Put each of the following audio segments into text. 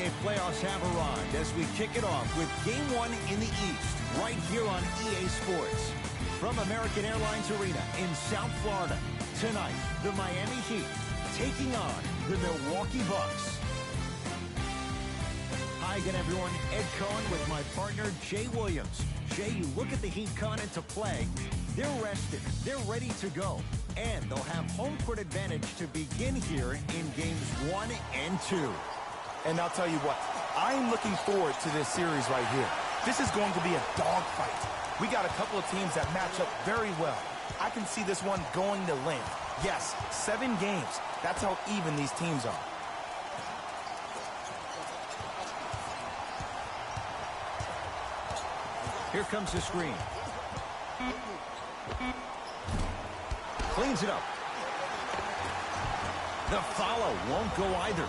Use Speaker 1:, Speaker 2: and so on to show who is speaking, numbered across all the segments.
Speaker 1: NBA playoffs have arrived as we kick it off with Game 1 in the East, right here on EA Sports. From American Airlines Arena in South Florida, tonight, the Miami Heat taking on the Milwaukee Bucks. Hi again, everyone. Ed Cohen with my partner, Jay Williams. Jay, you look at the Heat coming into play. They're rested. They're ready to go. And they'll have home court advantage to begin here in games 1 and 2.
Speaker 2: And I'll tell you what, I'm looking forward to this series right here. This is going to be a dogfight. We got a couple of teams that match up very well. I can see this one going to length. Yes, 7 games. That's how even these teams are.
Speaker 1: Here comes the screen. Cleans it up. The follow won't go either.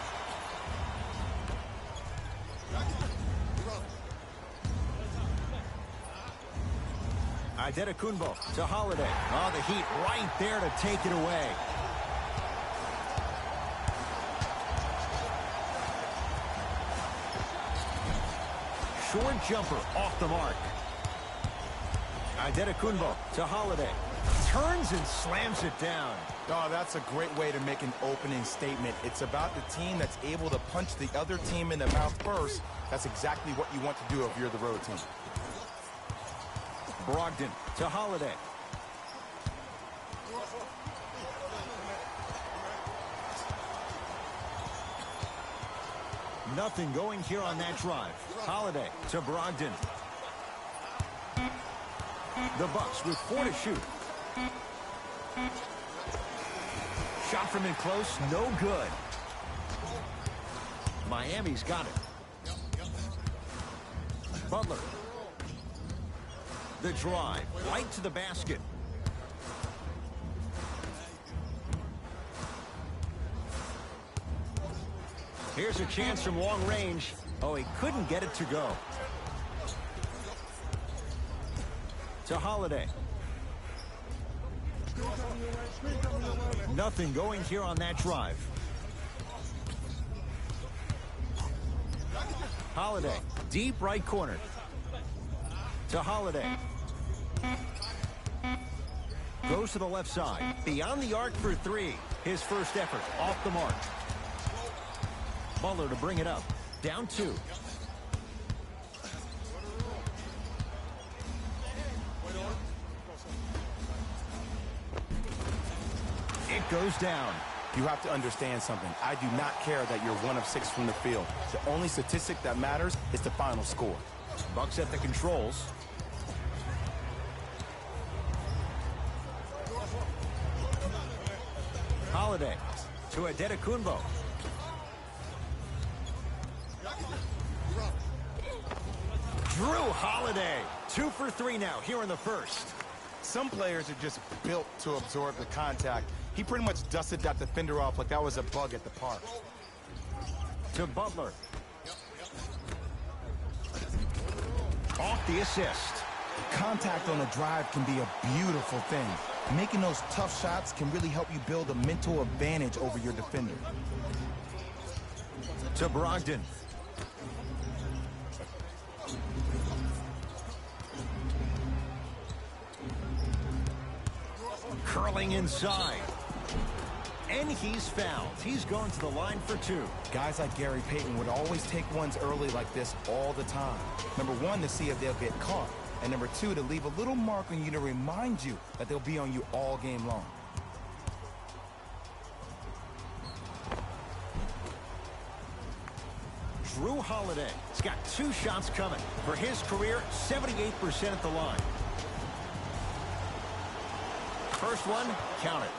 Speaker 1: Antetokounmpo to Holiday. Oh, the Heat right there to take it away. Short jumper off the mark. Antetokounmpo to Holiday. Turns and slams it down.
Speaker 2: Oh, that's a great way to make an opening statement. It's about the team that's able to punch the other team in the mouth first. That's exactly what you want to do if you're the road team.
Speaker 1: Brogdon to Holiday. Nothing going here on that drive. Holiday to Brogdon. The Bucks with 4 to shoot. Shot from in close, no good. Miami's got it. Butler. The drive, right to the basket. Here's a chance from long range. Oh, he couldn't get it to go. To Holiday. Nothing going here on that drive. Holiday, deep right corner. To Holiday. Goes to the left side. Beyond the arc for 3. His first effort off the mark. Butler to bring it up. Down 2. It goes down.
Speaker 2: You have to understand something. I do not care that you're 1 of 6 from the field. The only statistic that matters is the final score.
Speaker 1: Bucks at the controls. Holiday to Antetokounmpo. Drew Holiday. 2 for 3 now here in the first.
Speaker 2: Some players are just built to absorb the contact. He pretty much dusted that defender off like that was a bug at the park.
Speaker 1: To Butler. Off the assist.
Speaker 2: Contact on a drive can be a beautiful thing. Making those tough shots can really help you build a mental advantage over your defender.
Speaker 1: To Brogdon. Curling inside. And he's fouled. He's going to the line for 2.
Speaker 2: Guys like Gary Payton would always take ones early like this all the time. Number 1, to see if they'll get caught. And number 2, to leave a little mark on you to remind you that they'll be on you all game long.
Speaker 1: Drew Holiday has got 2 shots coming. For his career, 78% at the line. First one, count it.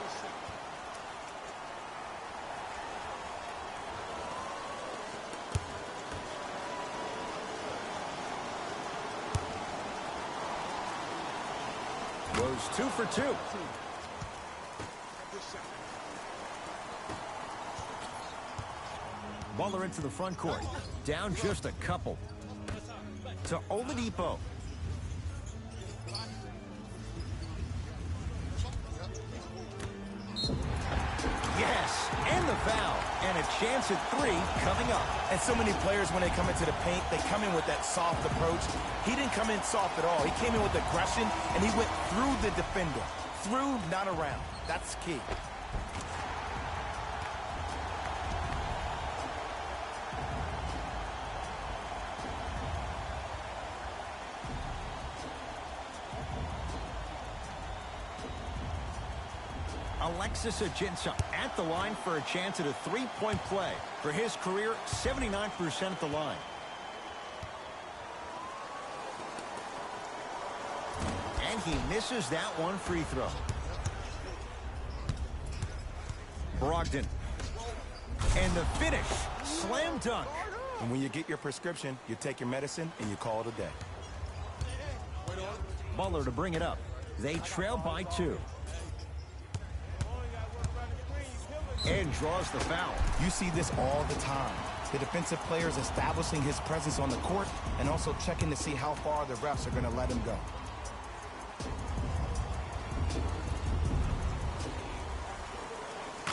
Speaker 1: Goes 2 for 2. Butler into the front court. Down just a couple. To Oladipo. Yes, and the foul. And a chance at 3 coming up.
Speaker 2: And so many players, when they come into the paint, they come in with that soft approach. He didn't come in soft at all. He came in with aggression, and he went through the defender. Through, not around. That's key.
Speaker 1: Alexis Ajinça at the line for a chance at a 3-point play. For his career, 79% at the line. And he misses that one free throw. Brogdon. And the finish. Slam dunk.
Speaker 2: And when you get your prescription, you take your medicine and you call it a day.
Speaker 1: Butler to bring it up. They trail by 2. And draws the foul.
Speaker 2: You see this all the time. The defensive players establishing his presence on the court and also checking to see how far the refs are going to let him go.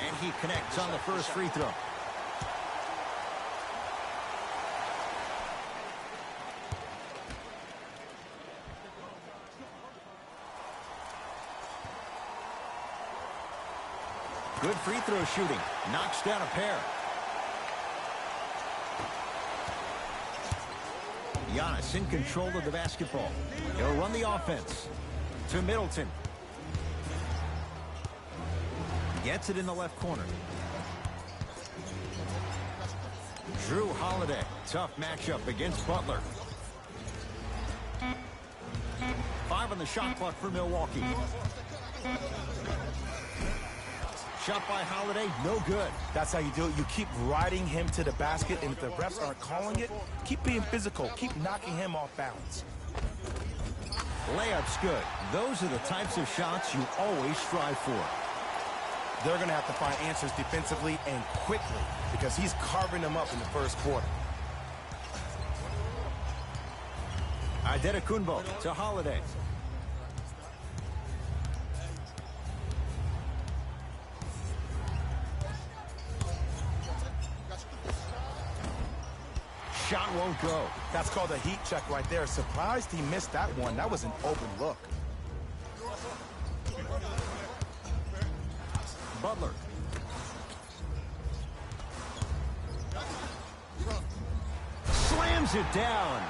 Speaker 1: And he connects on the first free throw. Good free throw shooting. Knocks down a pair. Giannis in control of the basketball. He'll run the offense. To Middleton. Gets it in the left corner. Drew Holiday. Tough matchup against Butler. 5 on the shot clock for Milwaukee. Shot by Holiday, no good.
Speaker 2: That's how you do it. You keep riding him to the basket, and if the refs aren't calling it, keep being physical. Keep knocking him off balance.
Speaker 1: Layup's good. Those are the types of shots you always strive for.
Speaker 2: They're going to have to find answers defensively and quickly because he's carving them up in the first quarter.
Speaker 1: Antetokounmpo to Holiday. Shot won't go.
Speaker 2: That's called a heat check right there. Surprised he missed that one. That was an open look.
Speaker 1: Butler. Slams it down.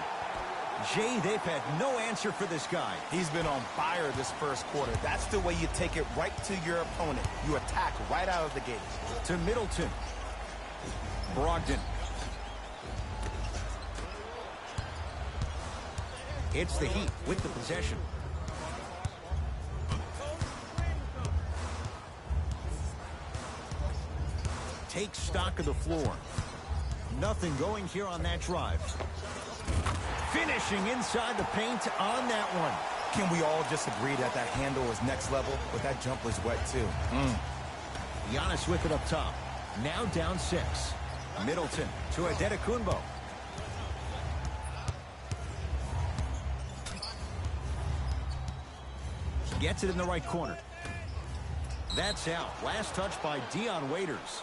Speaker 1: Jay, they've had no answer for this guy.
Speaker 2: He's been on fire this first quarter. That's the way you take it right to your opponent. You attack right out of the gate.
Speaker 1: To Middleton. Brogdon. It's the Heat with the possession. Take stock of the floor. Nothing going here on that drive. Finishing inside the paint on that one.
Speaker 2: Can we all just agree that that handle is next level, but that jumper's wet too?
Speaker 1: Giannis with it up top. Now down 6. Middleton to Antetokounmpo. Gets it in the right corner. That's out. Last touch by Dion Waiters.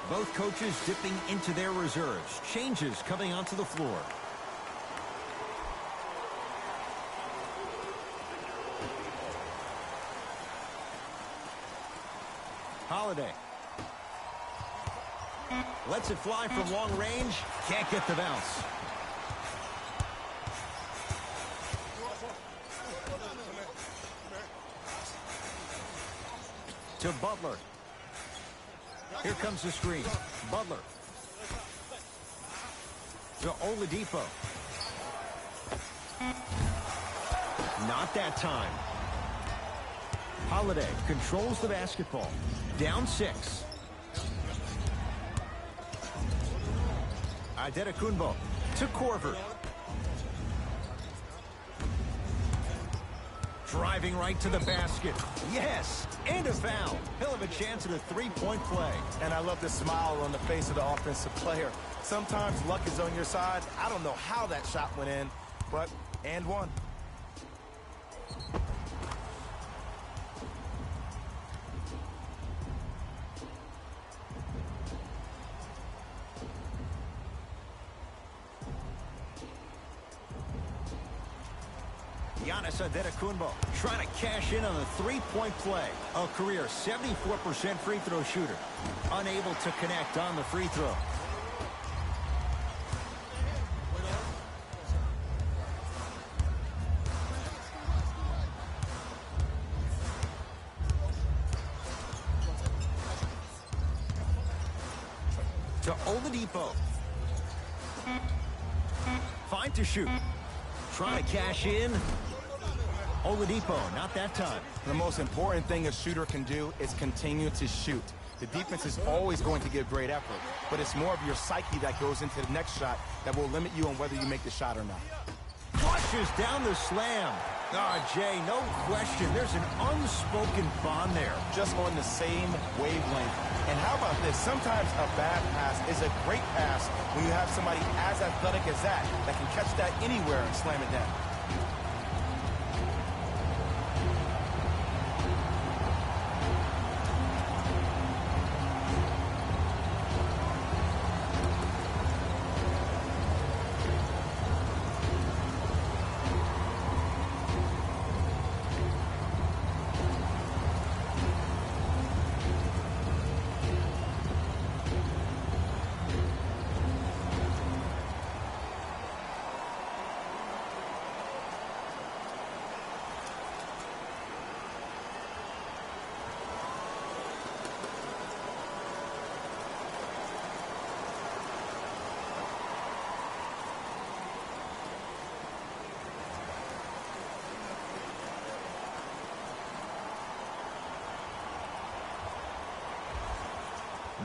Speaker 1: Both coaches dipping into their reserves. Changes coming onto the floor. Holiday. Lets it fly from long range. Can't get the bounce. To Butler. Here comes the screen. Butler. To Oladipo. Not that time. Holiday controls the basketball. Down 6. Antetokounmpo to Korver. Driving right to the basket. Yes, and a foul. He'll have a chance at a 3-point play.
Speaker 2: And I love the smile on the face of the offensive player. Sometimes luck is on your side. I don't know how that shot went in, but and one.
Speaker 1: Giannis Antetokounmpo trying to cash in on the three-point play. A career 74% free throw shooter. Unable to connect on the free throw. To Oladipo. Fine to shoot. Trying to cash in. Oladipo, not that time.
Speaker 2: The most important thing a shooter can do is continue to shoot. The defense is always going to give great effort, but it's more of your psyche that goes into the next shot that will limit you on whether you make the shot or not.
Speaker 1: Flushes down the slam. Jay, no question. There's an unspoken bond there.
Speaker 2: Just on the same wavelength. And how about this? Sometimes a bad pass is a great pass when you have somebody as athletic as that can catch that anywhere and slam it down.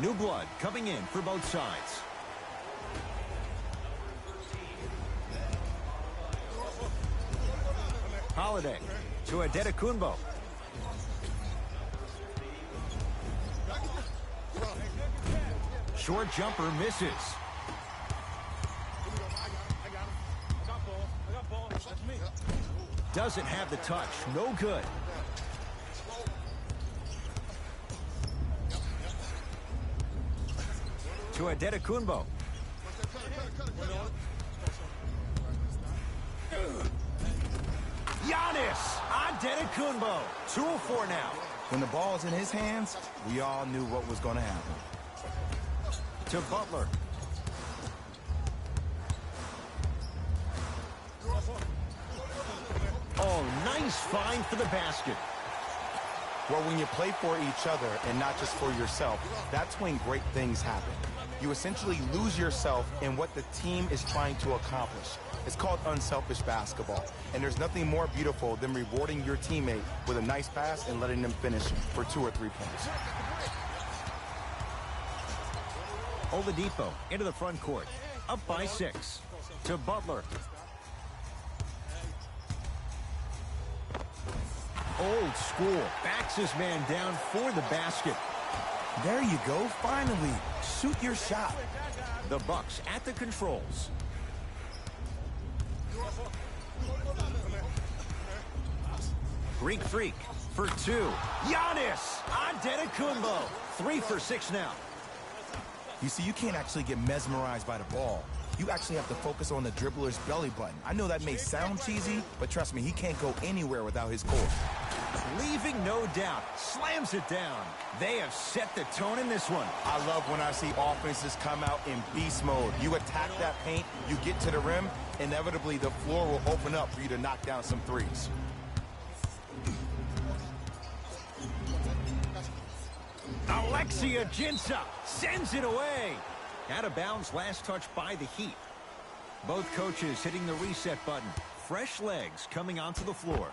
Speaker 1: New blood coming in for both sides. Holiday to Antetokounmpo. Short jumper misses. Doesn't have the touch. No good. To Antetokounmpo. Giannis Antetokounmpo. 2-4 now.
Speaker 2: When the ball is in his hands, we all knew what was going to happen.
Speaker 1: To Butler. Oh, nice find for the basket.
Speaker 2: Well, when you play for each other and not just for yourself, that's when great things happen. You essentially lose yourself in what the team is trying to accomplish. It's called unselfish basketball. And there's nothing more beautiful than rewarding your teammate with a nice pass and letting them finish for 2 or 3 points.
Speaker 1: Oladipo into the front court. Up by 6. To Butler. Old school. Backs his man down for the basket.
Speaker 2: There you go. Finally, shoot your shot.
Speaker 1: The Bucks at the controls. Greek Freak for 2. Giannis Antetokounmpo. 3 for 6 now.
Speaker 2: You see, you can't actually get mesmerized by the ball. You actually have to focus on the dribbler's belly button. I know that may sound cheesy, but trust me, he can't go anywhere without his core.
Speaker 1: Leaving no doubt. Slams it down. They have set the tone in this one.
Speaker 2: I love when I see offenses come out in beast mode. You attack that paint, you get to the rim, inevitably the floor will open up for you to knock down some threes.
Speaker 1: Alexia Jinsa sends it away. Out of bounds, last touch by the Heat. Both coaches hitting the reset button. Fresh legs coming onto the floor.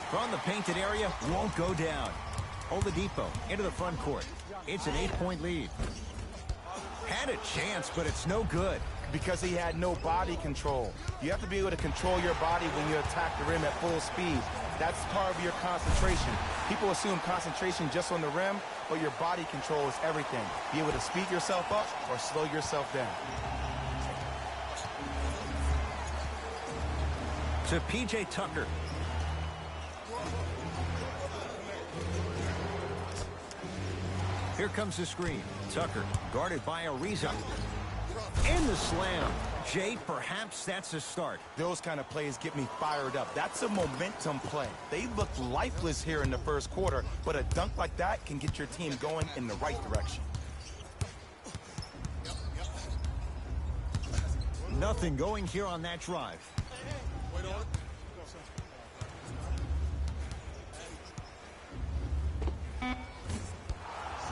Speaker 1: From the painted area, won't go down. Oladipo into the front court. It's an 8-point lead. Had a chance, but it's no good.
Speaker 2: Because he had no body control. You have to be able to control your body when you attack the rim at full speed. That's part of your concentration. People assume concentration just on the rim, but your body control is everything. Be able to speed yourself up or slow yourself down.
Speaker 1: To P.J. Tucker. Here comes the screen. Tucker guarded by Ariza. And the slam. Jay, perhaps that's a start.
Speaker 2: Those kind of plays get me fired up. That's a momentum play. They looked lifeless here in the first quarter, but a dunk like that can get your team going in the right direction.
Speaker 1: Nothing going here on that drive.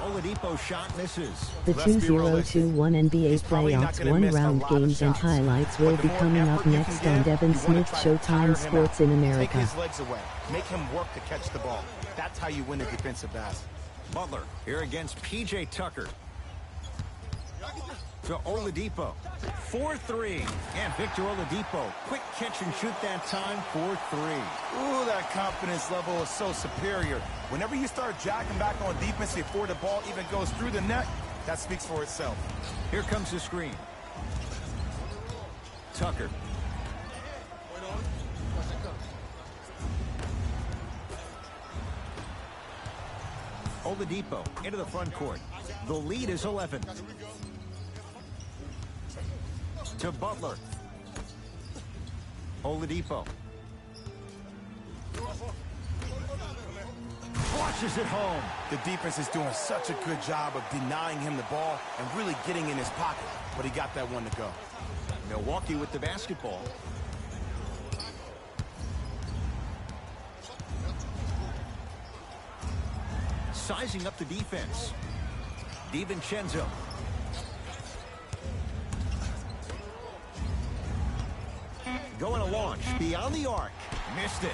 Speaker 1: Oladipo shot misses.
Speaker 3: The 2021 NBA playoffs one-round games and highlights will be coming up next on Devin Smith Showtime Sports in America.
Speaker 2: Take his legs away. Make him work to catch the ball. That's how you win a defensive basket.
Speaker 1: Butler here against P.J. Tucker. To Oladipo. 4-3. And Victor Oladipo. Quick catch and shoot that time. 4-3.
Speaker 2: Ooh, that confidence level is so superior. Whenever you start jacking back on defense before the ball even goes through the net, that speaks for itself.
Speaker 1: Here comes the screen. Tucker. Oladipo into the front court. The lead is 11. To Butler. Oladipo. Flushes it home.
Speaker 2: The defense is doing such a good job of denying him the ball and really getting in his pocket, but he got that one to go.
Speaker 1: Milwaukee with the basketball. Sizing up the defense. DiVincenzo. Going to launch beyond the arc. Missed it.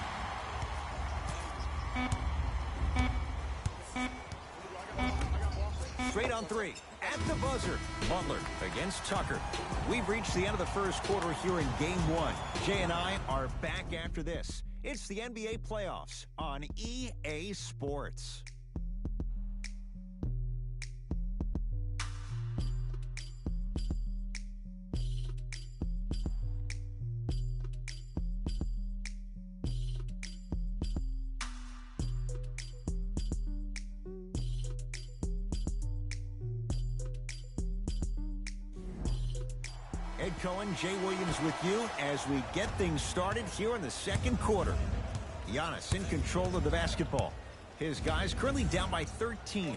Speaker 1: Straight on three. At the buzzer. Butler against Tucker. We've reached the end of the first quarter here in Game 1. Jay and I are back after this. It's the NBA playoffs on EA Sports. Ed Cohen, Jay Williams with you as we get things started here in the second quarter. Giannis in control of the basketball. His guys currently down by 13.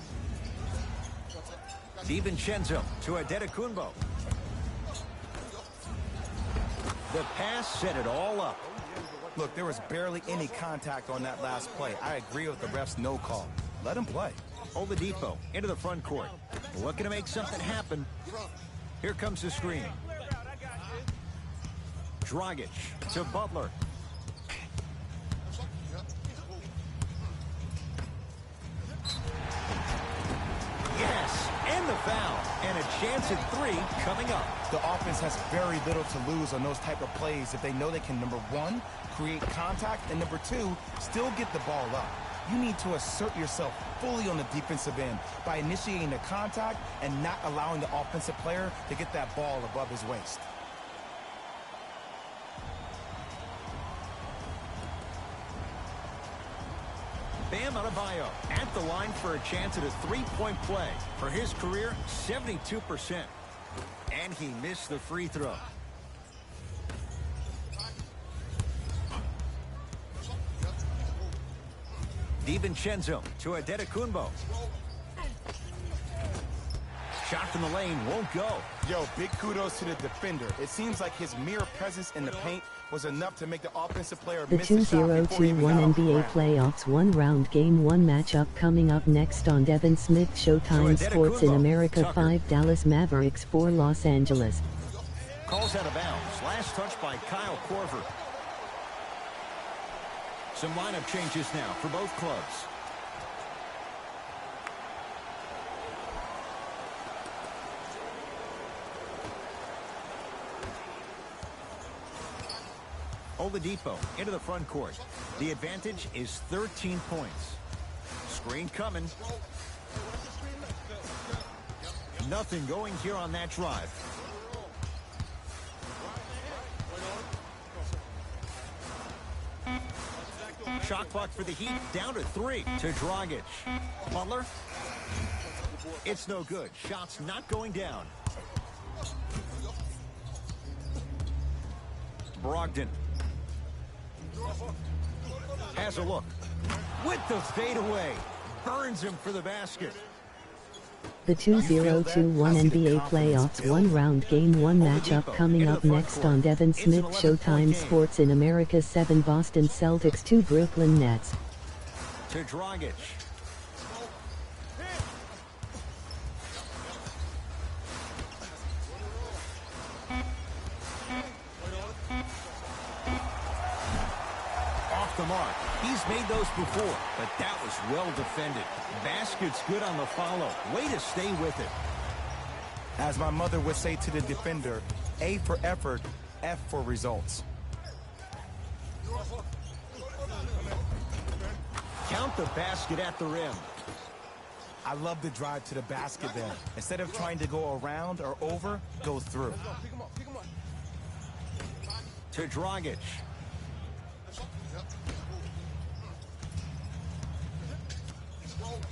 Speaker 1: DiVincenzo to Antetokounmpo. The pass set it all up.
Speaker 2: Look, there was barely any contact on that last play. I agree with the ref's no call. Let him play.
Speaker 1: Oladipo into the front court. Looking to make something happen. Here comes the screen. Dragic to Butler. Yes, and the foul. And a chance at three coming up.
Speaker 2: The offense has very little to lose on those type of plays if they know they can, number one, create contact, and number two, still get the ball up. You need to assert yourself fully on the defensive end by initiating the contact and not allowing the offensive player to get that ball above his waist.
Speaker 1: Bam Adebayo at the line for a chance at a three-point play. For his career, 72%. And he missed the free throw. DiVincenzo to Antetokounmpo. Shot from the lane won't go.
Speaker 2: Yo, big kudos to the defender. It seems like his mere presence in the paint was enough to make the offensive player
Speaker 3: The
Speaker 2: miss the shot before he even
Speaker 3: 2021
Speaker 2: got off the
Speaker 3: NBA
Speaker 2: ground.
Speaker 3: playoffs one-round Game 1 matchup coming up next on Devin Smith Showtime Sports in America.
Speaker 1: Tucker.
Speaker 3: 5 Dallas Mavericks, 4 Los Angeles.
Speaker 1: Calls out of bounds. Last touch by Kyle Korver. Some lineup changes now for both clubs. Oladipo into the front court. The advantage is 13 points. Screen coming. Nothing going here on that drive. Shot clock for the Heat down to 3 to Dragic. Butler. It's no good. Shot's not going down. Brogdon has a look. With the fadeaway. Burns him for the basket.
Speaker 3: The 2021 NBA Playoffs one-round Game 1 matchup coming up next on Devin Smith Showtime Sports in America. 7 Boston Celtics 2 Brooklyn Nets.
Speaker 1: To Dragic. Off the mark. He's made those before, but that was well defended. Basket's good on the follow. Way to stay with it.
Speaker 2: As my mother would say to the defender, A for effort, F for results.
Speaker 1: Count the basket at the rim.
Speaker 2: I love the drive to the basket there. Instead of trying to go around or over, go through.
Speaker 1: To Dragic.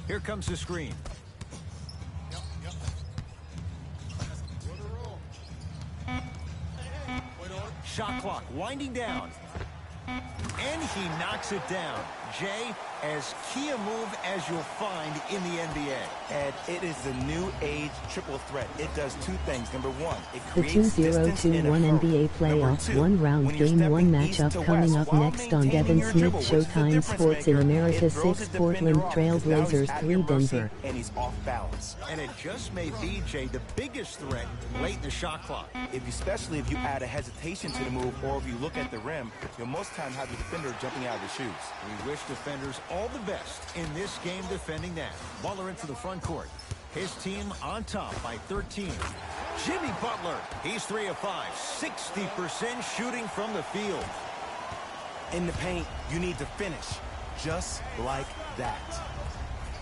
Speaker 1: Here comes the screen. Shot clock winding down. And he knocks it down. Jay, as key a move as you'll find in the NBA.
Speaker 2: And it is the new age triple threat. It does two things. Number one, it
Speaker 3: The
Speaker 2: creates distance in a
Speaker 3: 2021
Speaker 2: hurry.
Speaker 3: NBA Playoffs
Speaker 2: Number two,
Speaker 3: one-round
Speaker 2: when you're
Speaker 3: Game 1
Speaker 2: stepping east
Speaker 3: matchup
Speaker 2: to
Speaker 3: coming
Speaker 2: west
Speaker 3: up
Speaker 2: while
Speaker 3: next on
Speaker 2: maintaining
Speaker 3: Devin
Speaker 2: your
Speaker 3: Smith
Speaker 2: dribble, what's the
Speaker 3: Showtime
Speaker 2: difference
Speaker 3: Sports in
Speaker 2: maker?
Speaker 3: America.
Speaker 2: It throws
Speaker 3: 6
Speaker 2: the
Speaker 3: Portland
Speaker 2: defender off because now he's
Speaker 3: Trailblazers
Speaker 2: at
Speaker 3: 3
Speaker 2: your mercy,
Speaker 3: Denver.
Speaker 2: and he's off balance.
Speaker 1: And it just may be, Jay, the biggest threat late in the shot clock.
Speaker 2: Especially if you add a hesitation to the move, or if you look at the rim, you'll most time have the defender jumping out of the shoes.
Speaker 1: We wish defenders all the best in this game defending that. Butler into the front court. His team on top by 13. Jimmy Butler, he's 3 of 5, 60% shooting from the field.
Speaker 2: In the paint, you need to finish just like that.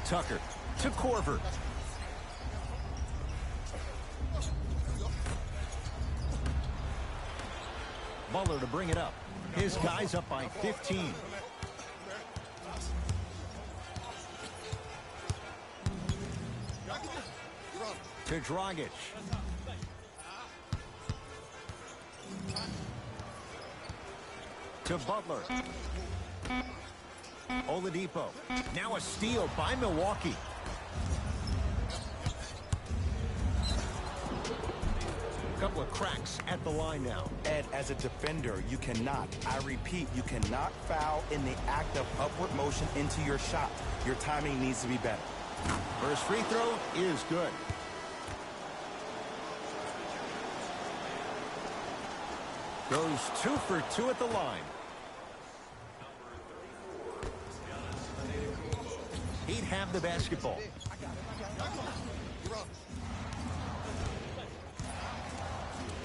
Speaker 1: Tucker to Korver. Butler to bring it up. His guy's up by 15. To Dragic. To Butler. Oladipo. Now a steal by Milwaukee. Couple of cracks at the line now.
Speaker 2: Ed, as a defender, you cannot, I repeat, you cannot foul in the act of upward motion into your shot. Your timing needs to be better.
Speaker 1: First free throw is good. Goes 2 for 2 at the line. He'd have the basketball.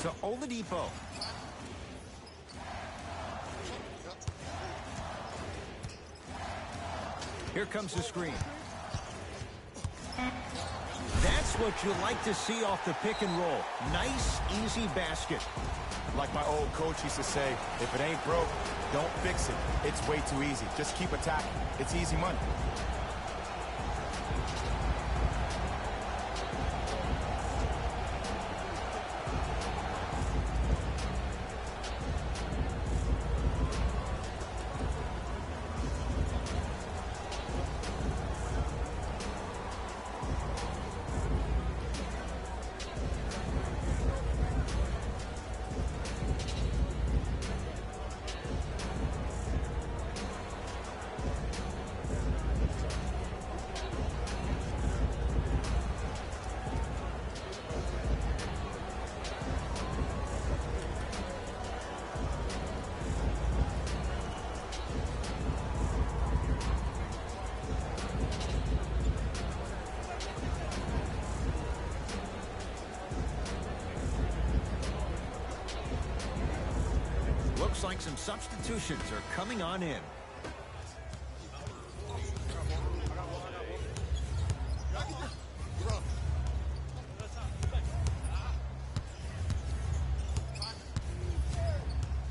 Speaker 1: To Oladipo. Here comes the screen. That's what you like to see off the pick and roll. Nice, easy basket.
Speaker 2: Like my old coach used to say, if it ain't broke, don't fix it. It's way too easy. Just keep attacking. It's easy money.
Speaker 1: Looks like some substitutions are coming on in.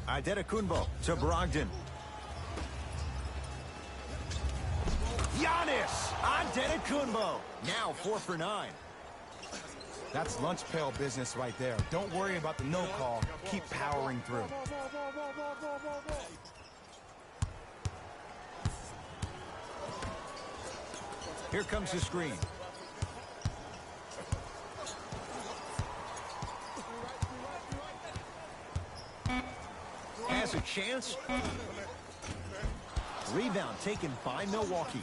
Speaker 1: Adetokunbo to Brogdon. Giannis Antetokounmpo. Now 4 for 9.
Speaker 2: That's lunch pail business right there. Don't worry about the no call. Keep powering through.
Speaker 1: Here comes the screen. Has a chance. Rebound taken by Milwaukee.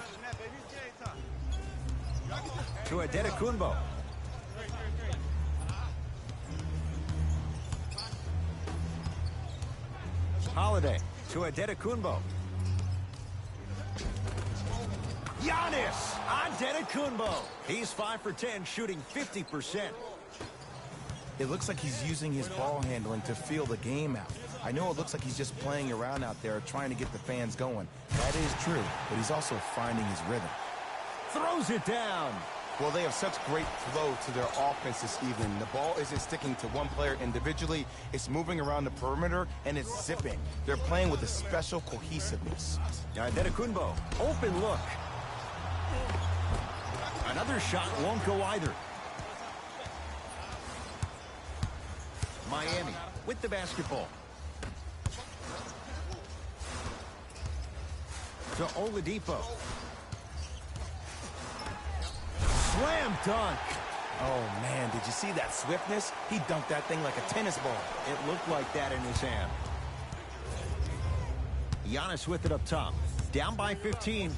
Speaker 1: To Antetokounmpo. Holiday to Antetokounmpo. Giannis Antetokounmpo. He's 5 for 10, shooting 50%.
Speaker 2: It looks like he's using his ball handling to feel the game out. I know it looks like he's just playing around out there trying to get the fans going. That is true, but he's also finding his rhythm.
Speaker 1: Throws it down.
Speaker 2: Well, they have such great flow to their offense this evening. The ball isn't sticking to one player individually. It's moving around the perimeter, and it's zipping. They're playing with a special cohesiveness.
Speaker 1: Antetokounmpo, open look. Another shot won't go either. Miami with the basketball. To Oladipo. Slam dunk.
Speaker 2: Oh, man, did you see that swiftness? He dunked that thing like a tennis ball.
Speaker 1: It looked like that in his hand. Giannis with it up top. Down by 15.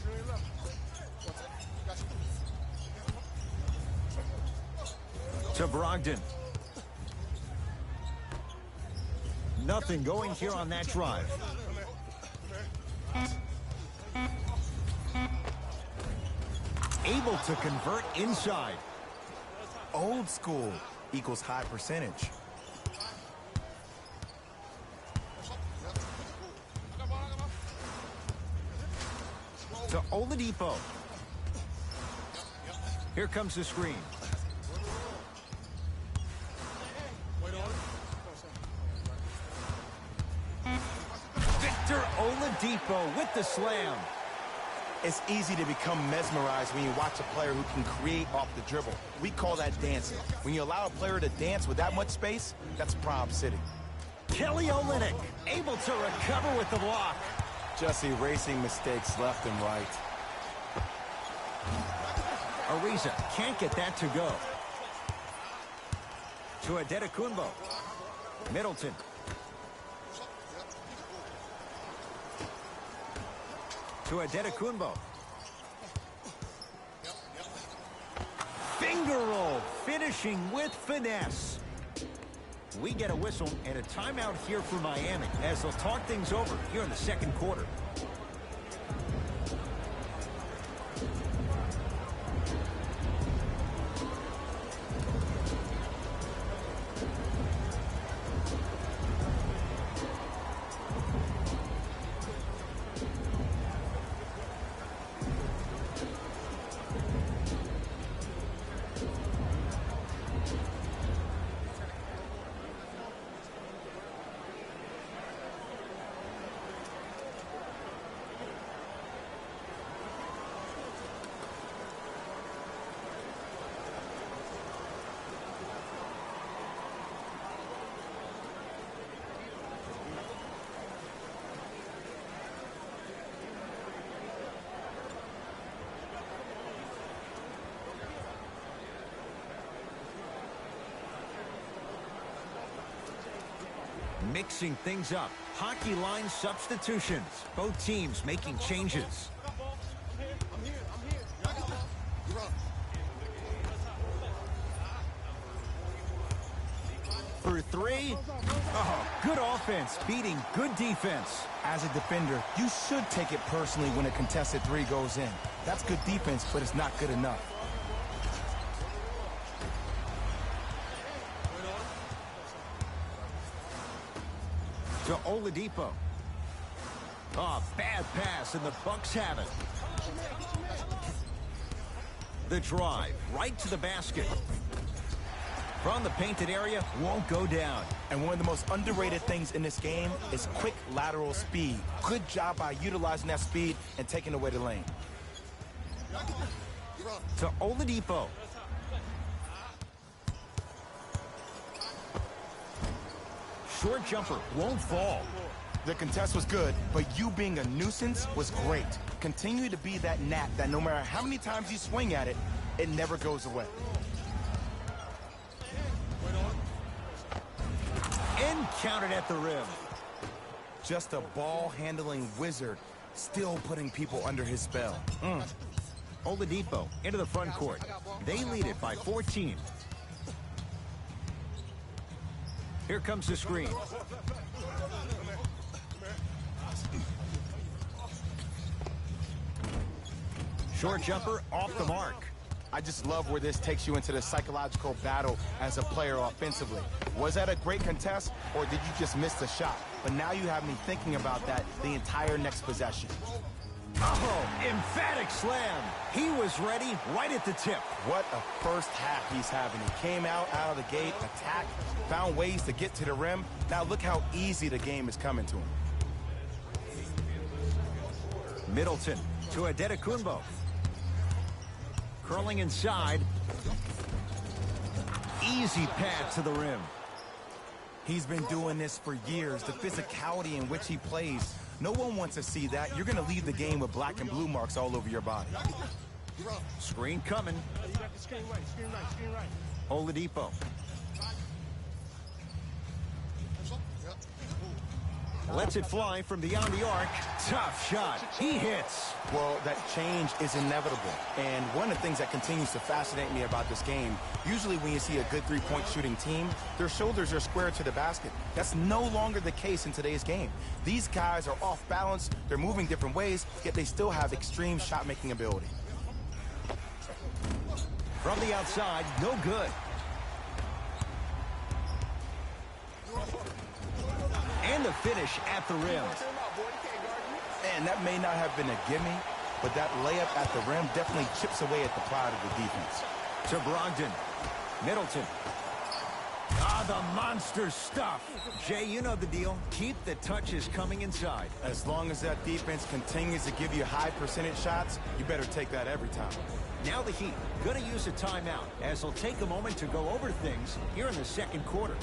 Speaker 1: To Brogdon. Nothing going here on that drive. Able to convert inside.
Speaker 2: Old school equals high percentage.
Speaker 1: To Oladipo. Here comes the screen. Victor Oladipo with the slam.
Speaker 2: It's easy to become mesmerized when you watch a player who can create off the dribble. We call that dancing. When you allow a player to dance with that much space, that's Prob City.
Speaker 1: Kelly Olynyk able to recover with the block.
Speaker 2: Just erasing mistakes left and right.
Speaker 1: Ariza can't get that to go. To Antetokounmpo. Middleton. To Antetokounmpo. Finger roll, finishing with finesse. We get a whistle and a timeout here for Miami as they'll talk things over here in the second quarter. Mixing things up. Hockey line substitutions. Both teams making changes. For three. Oh, good offense beating good defense.
Speaker 2: As a defender, you should take it personally when a contested three goes in. That's good defense, but it's not good enough.
Speaker 1: To Oladipo. Oh, bad pass, and the Bucks have it. The drive, right to the basket. From the painted area, won't go down.
Speaker 2: And one of the most underrated things in this game is quick lateral speed. Good job by utilizing that speed and taking away the lane.
Speaker 1: To Oladipo. Short jumper won't fall.
Speaker 2: The contest was good, but you being a nuisance was great. Continue to be that gnat that no matter how many times you swing at it, it never goes away.
Speaker 1: And counted at the rim.
Speaker 2: Just a ball-handling wizard, still putting people under his spell.
Speaker 1: Oladipo into the front court. They lead it by 14. Here comes the screen. Short jumper off the mark.
Speaker 2: I just love where this takes you into the psychological battle as a player offensively. Was that a great contest, or did you just miss the shot? But now you have me thinking about that the entire next possession.
Speaker 1: Oh, emphatic slam. He was ready right at the tip.
Speaker 2: What a first half he's having. He came out of the gate, attacked, found ways to get to the rim. Now look how easy the game is coming to him.
Speaker 1: Middleton to Adetokunbo. Curling inside. Easy path to the rim.
Speaker 2: He's been doing this for years. The physicality in which he plays. No one wants to see that. You're going to leave the game with black and blue marks all over your body.
Speaker 1: Screen coming. Oladipo. Lets it fly from beyond the arc. Tough shot. He hits.
Speaker 2: Well, that change is inevitable. And one of the things that continues to fascinate me about this game, usually when you see a good three-point shooting team, their shoulders are square to the basket. That's no longer the case in today's game. These guys are off balance, they're moving different ways, yet they still have extreme shot-making ability.
Speaker 1: From the outside, no good. And the finish at the rim.
Speaker 2: And that may not have been a gimme, but that layup at the rim definitely chips away at the pride of the defense.
Speaker 1: To Brogdon. Middleton. Ah, the monster stuff. Jay, you know the deal. Keep the touches coming inside.
Speaker 2: As long as that defense continues to give you high percentage shots, you better take that every time.
Speaker 1: Now the Heat going to use a timeout as they'll take a moment to go over things here in the second quarter.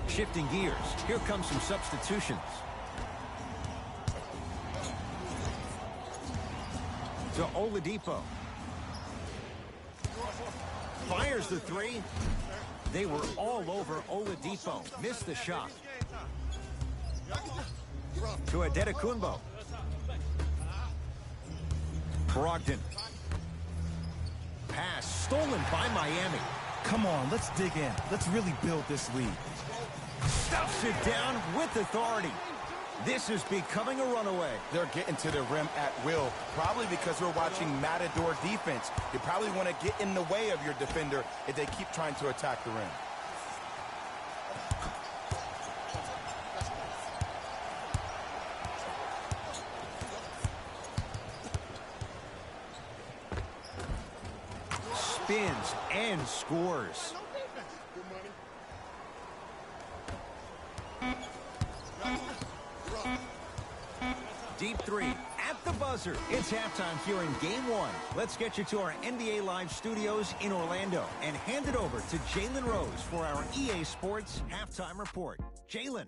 Speaker 1: Shifting gears, here comes some substitutions. To Oladipo. Fires the three. They were all over Oladipo. Missed the shot. To Adetokunbo. Brogdon. Pass stolen by Miami.
Speaker 2: Come on, let's dig in. Let's really build this lead.
Speaker 1: Stuffs it down with authority. This is becoming a runaway.
Speaker 2: They're getting to the rim at will, probably because we're watching Matador defense. You probably want to get in the way of your defender if they keep trying to attack the rim.
Speaker 1: Spins and scores. Deep three at the buzzer. It's halftime here in Game 1. Let's get you to our NBA Live studios in Orlando and hand it over to Jalen Rose for our EA Sports Halftime Report. Jalen.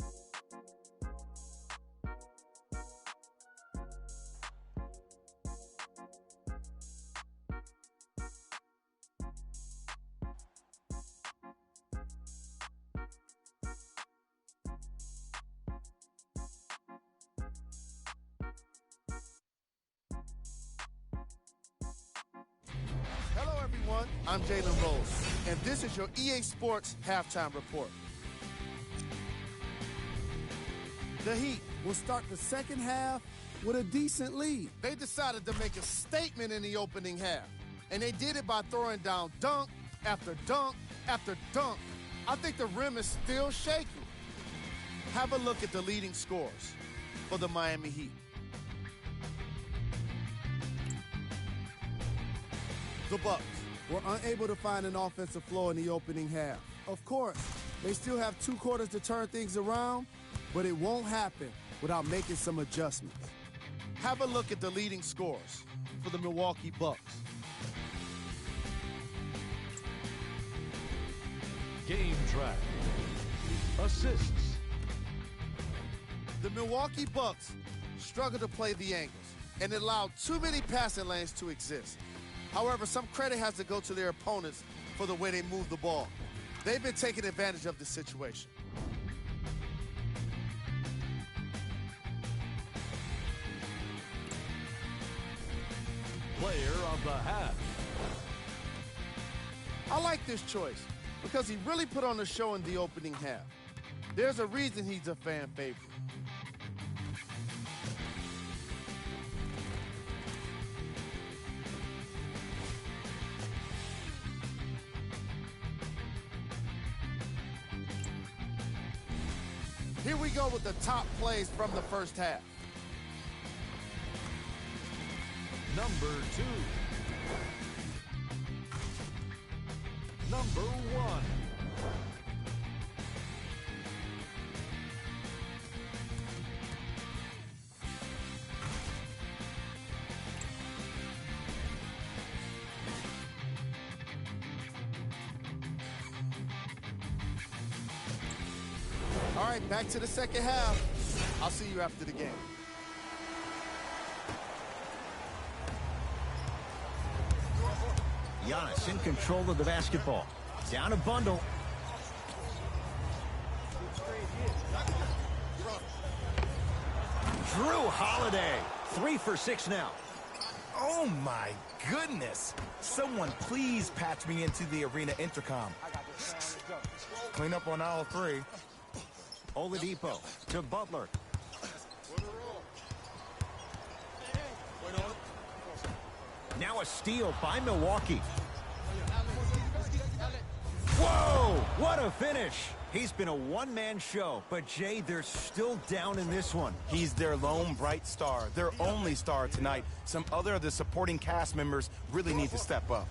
Speaker 4: everyone. I'm Jalen Rose, and this is your EA Sports Halftime Report. The Heat
Speaker 5: will start the second half with a decent lead.
Speaker 4: They decided to make a statement in the opening half, and they did it by throwing down dunk after dunk after dunk. I think the rim is still shaky. Have a look at the leading scores for the Miami Heat.
Speaker 5: The Bucks were unable to find an offensive flow in the opening half. Of course, they still have 2 quarters to turn things around, but it won't happen without making some adjustments.
Speaker 4: Have a look at the leading scores for the Milwaukee Bucks.
Speaker 1: Game track. Assists.
Speaker 4: The Milwaukee Bucks struggled to play the angles and allowed too many passing lanes to exist. However, some credit has to go to their opponents for the way they move the ball. They've been taking advantage of the situation.
Speaker 1: Player of the half.
Speaker 4: I like this choice because he really put on a show in the opening half. There's a reason he's a fan favorite. Here we go with the top plays from the first half.
Speaker 1: Number 2. Number 1.
Speaker 4: All right, back to the second half. I'll see you after the game.
Speaker 1: Giannis in control of the basketball. Down a bundle. Drew Holiday. 3 for 6 now.
Speaker 2: Oh, my goodness. Someone please patch me into the arena intercom. Clean up on aisle 3.
Speaker 1: Oladipo to Butler. Now a steal by Milwaukee. Whoa! What a finish! He's been a one-man show, but Jay, they're still down in this one.
Speaker 2: He's their lone bright star, their only star tonight. Some other of the supporting cast members really need to step up.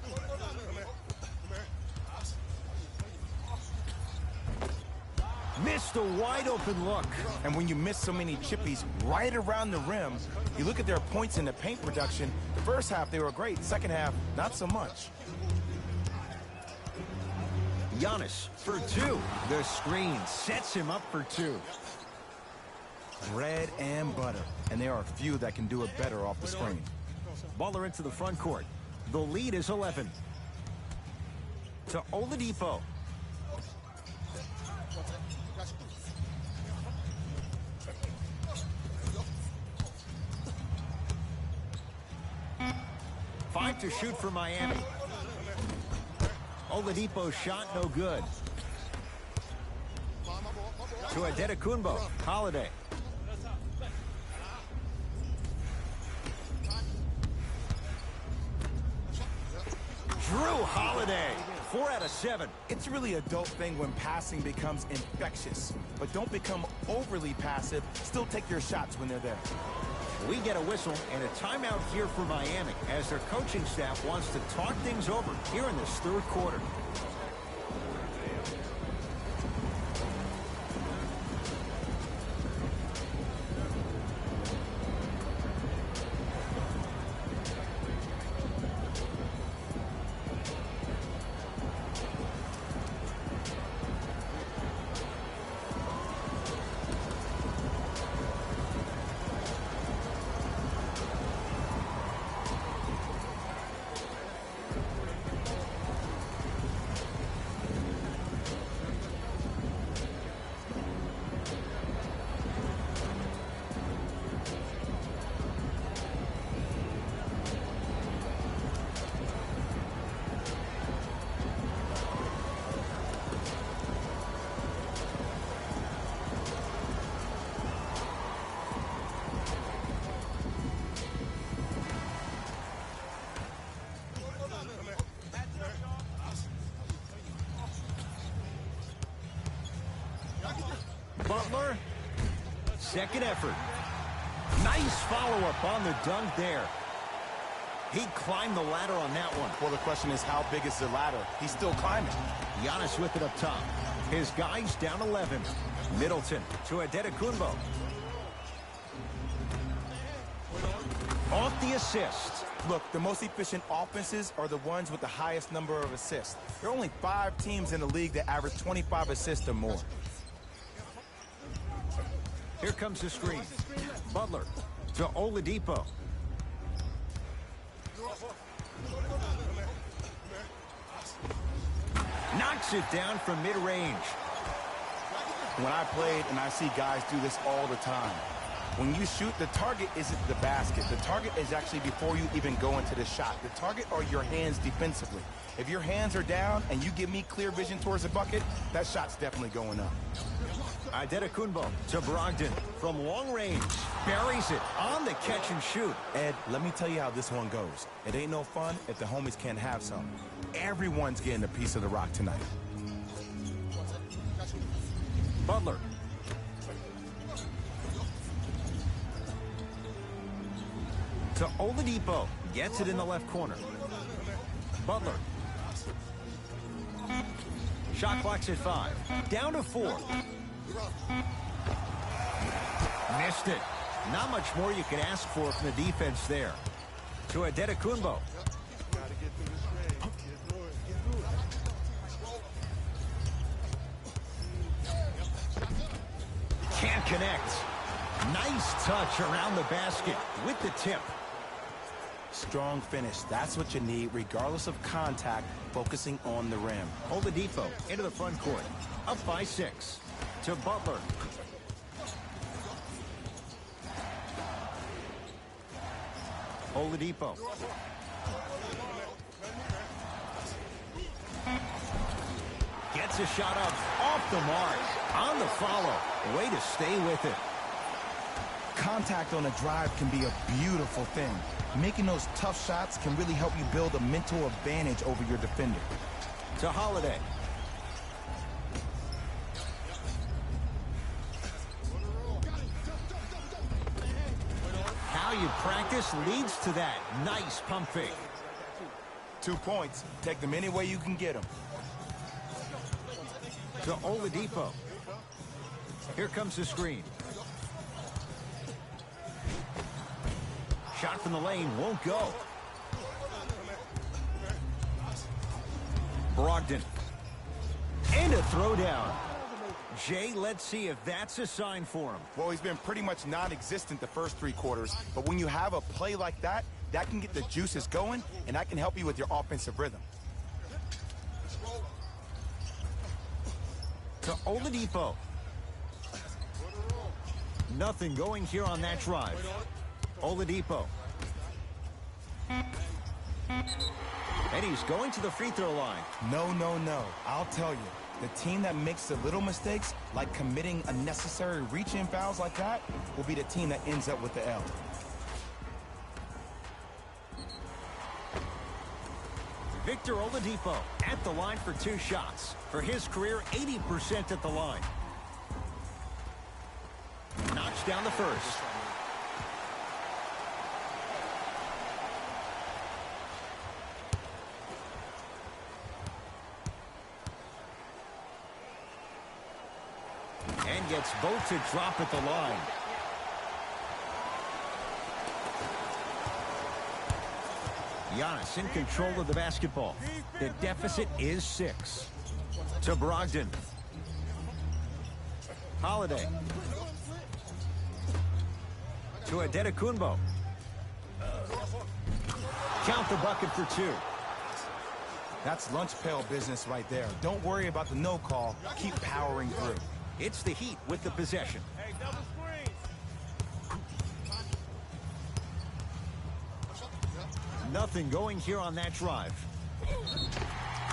Speaker 1: Missed a wide-open look.
Speaker 2: And when you miss so many chippies right around the rim, you look at their points in the paint production. The first half, they were great. Second half, not so much.
Speaker 1: Giannis for 2. The screen sets him up for 2.
Speaker 2: Bread and butter. And there are few that can do it better off the screen.
Speaker 1: Butler into the front court. The lead is 11. To Oladipo. Five to shoot for Miami. Oladipo's shot no good. To Adetokunbo. Holiday. Drew Holiday. 4 out of 7.
Speaker 2: It's really a dope thing when passing becomes infectious. But don't become overly passive. Still take your shots when they're there.
Speaker 1: We get a whistle and a timeout here for Miami as their coaching staff wants to talk things over here in this third quarter. Butler. Second effort. Nice follow-up on the dunk there. He climbed the ladder on that one.
Speaker 2: Well, the question is, how big is the ladder? He's still climbing.
Speaker 1: Giannis with it up top. His guys down 11. Middleton to Adetokounmpo. Off the assist.
Speaker 2: Look, the most efficient offenses are the ones with the highest number of assists. There are only 5 teams in the league that average 25 assists or more.
Speaker 1: Here comes the screen. Butler to Oladipo. Knocks it down from mid-range.
Speaker 2: When I played, and I see guys do this all the time, when you shoot, the target isn't the basket. The target is actually before you even go into the shot. The target are your hands defensively. If your hands are down and you give me clear vision towards the bucket, that shot's definitely going up.
Speaker 1: Adetokounmpo to Brogdon from long range. Buries it on the catch and shoot.
Speaker 2: Ed, let me tell you how this one goes. It ain't no fun if the homies can't have some. Everyone's getting a piece of the rock tonight.
Speaker 1: Butler. To Oladipo. Gets it in the left corner. Butler. Shot clock's at 5. Down to 4. Missed it. Not much more you can ask for from the defense there. To Adetokounmpo. Can't connect. Nice touch around the basket with the tip.
Speaker 2: Strong finish. That's what you need, regardless of contact, focusing on the rim.
Speaker 1: Oladipo into the front court. Up by 6. To Butler. Oladipo. Gets a shot up off the mark. On the follow. Way to stay with it.
Speaker 2: Contact on a drive can be a beautiful thing. Making those tough shots can really help you build a mental advantage over your defender.
Speaker 1: To Holiday. How you practice leads to that. Nice pump fake.
Speaker 2: 2 points. Take them any way you can get them.
Speaker 1: To Oladipo. Here comes the screen. Shot from the lane won't go. Brogdon. And a throwdown. Jay, let's see if that's a sign for him.
Speaker 2: Well, he's been pretty much non-existent the first 3 quarters, but when you have a play like that, that can get the juices going, and that can help you with your offensive rhythm.
Speaker 1: To Oladipo. Nothing going here on that drive. Oladipo. And he's going to the free throw line.
Speaker 2: No, no, no. I'll tell you. The team that makes the little mistakes, like committing unnecessary reach-in fouls like that, will be the team that ends up with the L.
Speaker 1: Victor Oladipo at the line for 2 shots. For his career, 80% at the line. Knocks down the first. And gets both to drop at the line. Giannis in control of the basketball. The deficit is 6. To Brogdon. Holiday. To Adetokounmpo. Count the bucket for 2.
Speaker 2: That's lunch pail business right there. Don't worry about the no call. Keep powering through.
Speaker 1: It's the Heat with the possession.
Speaker 4: Hey, double screen.
Speaker 1: Nothing going here on that drive.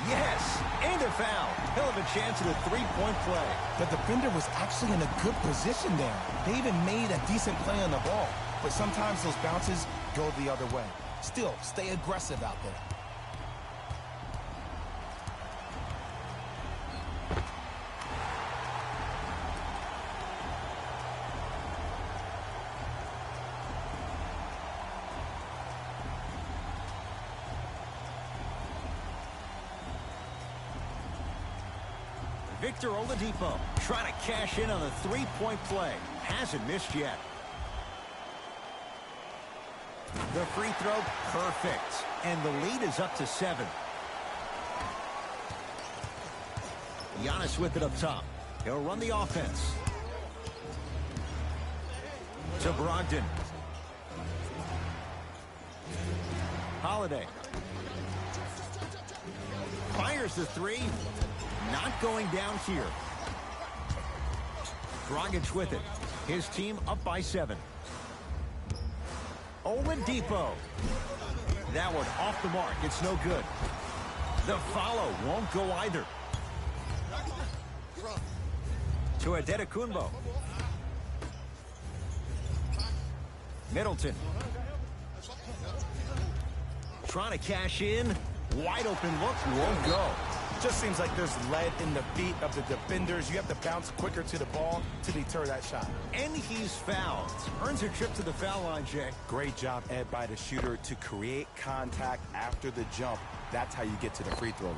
Speaker 1: Yes, and a foul. Hell of a chance at a 3-point play.
Speaker 2: The defender was actually in a good position there. They even made a decent play on the ball. But sometimes those bounces go the other way. Still, stay aggressive out there.
Speaker 1: Victor Oladipo trying to cash in on the three-point play. Hasn't missed yet. The free throw, perfect. And the lead is up to 7. Giannis with it up top. He'll run the offense. To Brogdon. Holiday. Fires the three. Not going down here. Dragic with it. His team up by 7. Oladipo. That one off the mark. It's no good. The follow won't go either. To Antetokounmpo. Middleton. Trying to cash in. Wide open look. Won't go.
Speaker 2: Just seems like there's lead in the feet of the defenders. You have to bounce quicker to the ball to deter that shot.
Speaker 1: And he's fouled. Earns a trip to the foul line, Jay.
Speaker 2: Great job, Ed, by the shooter to create contact after the jump. That's how you get to the free throw line.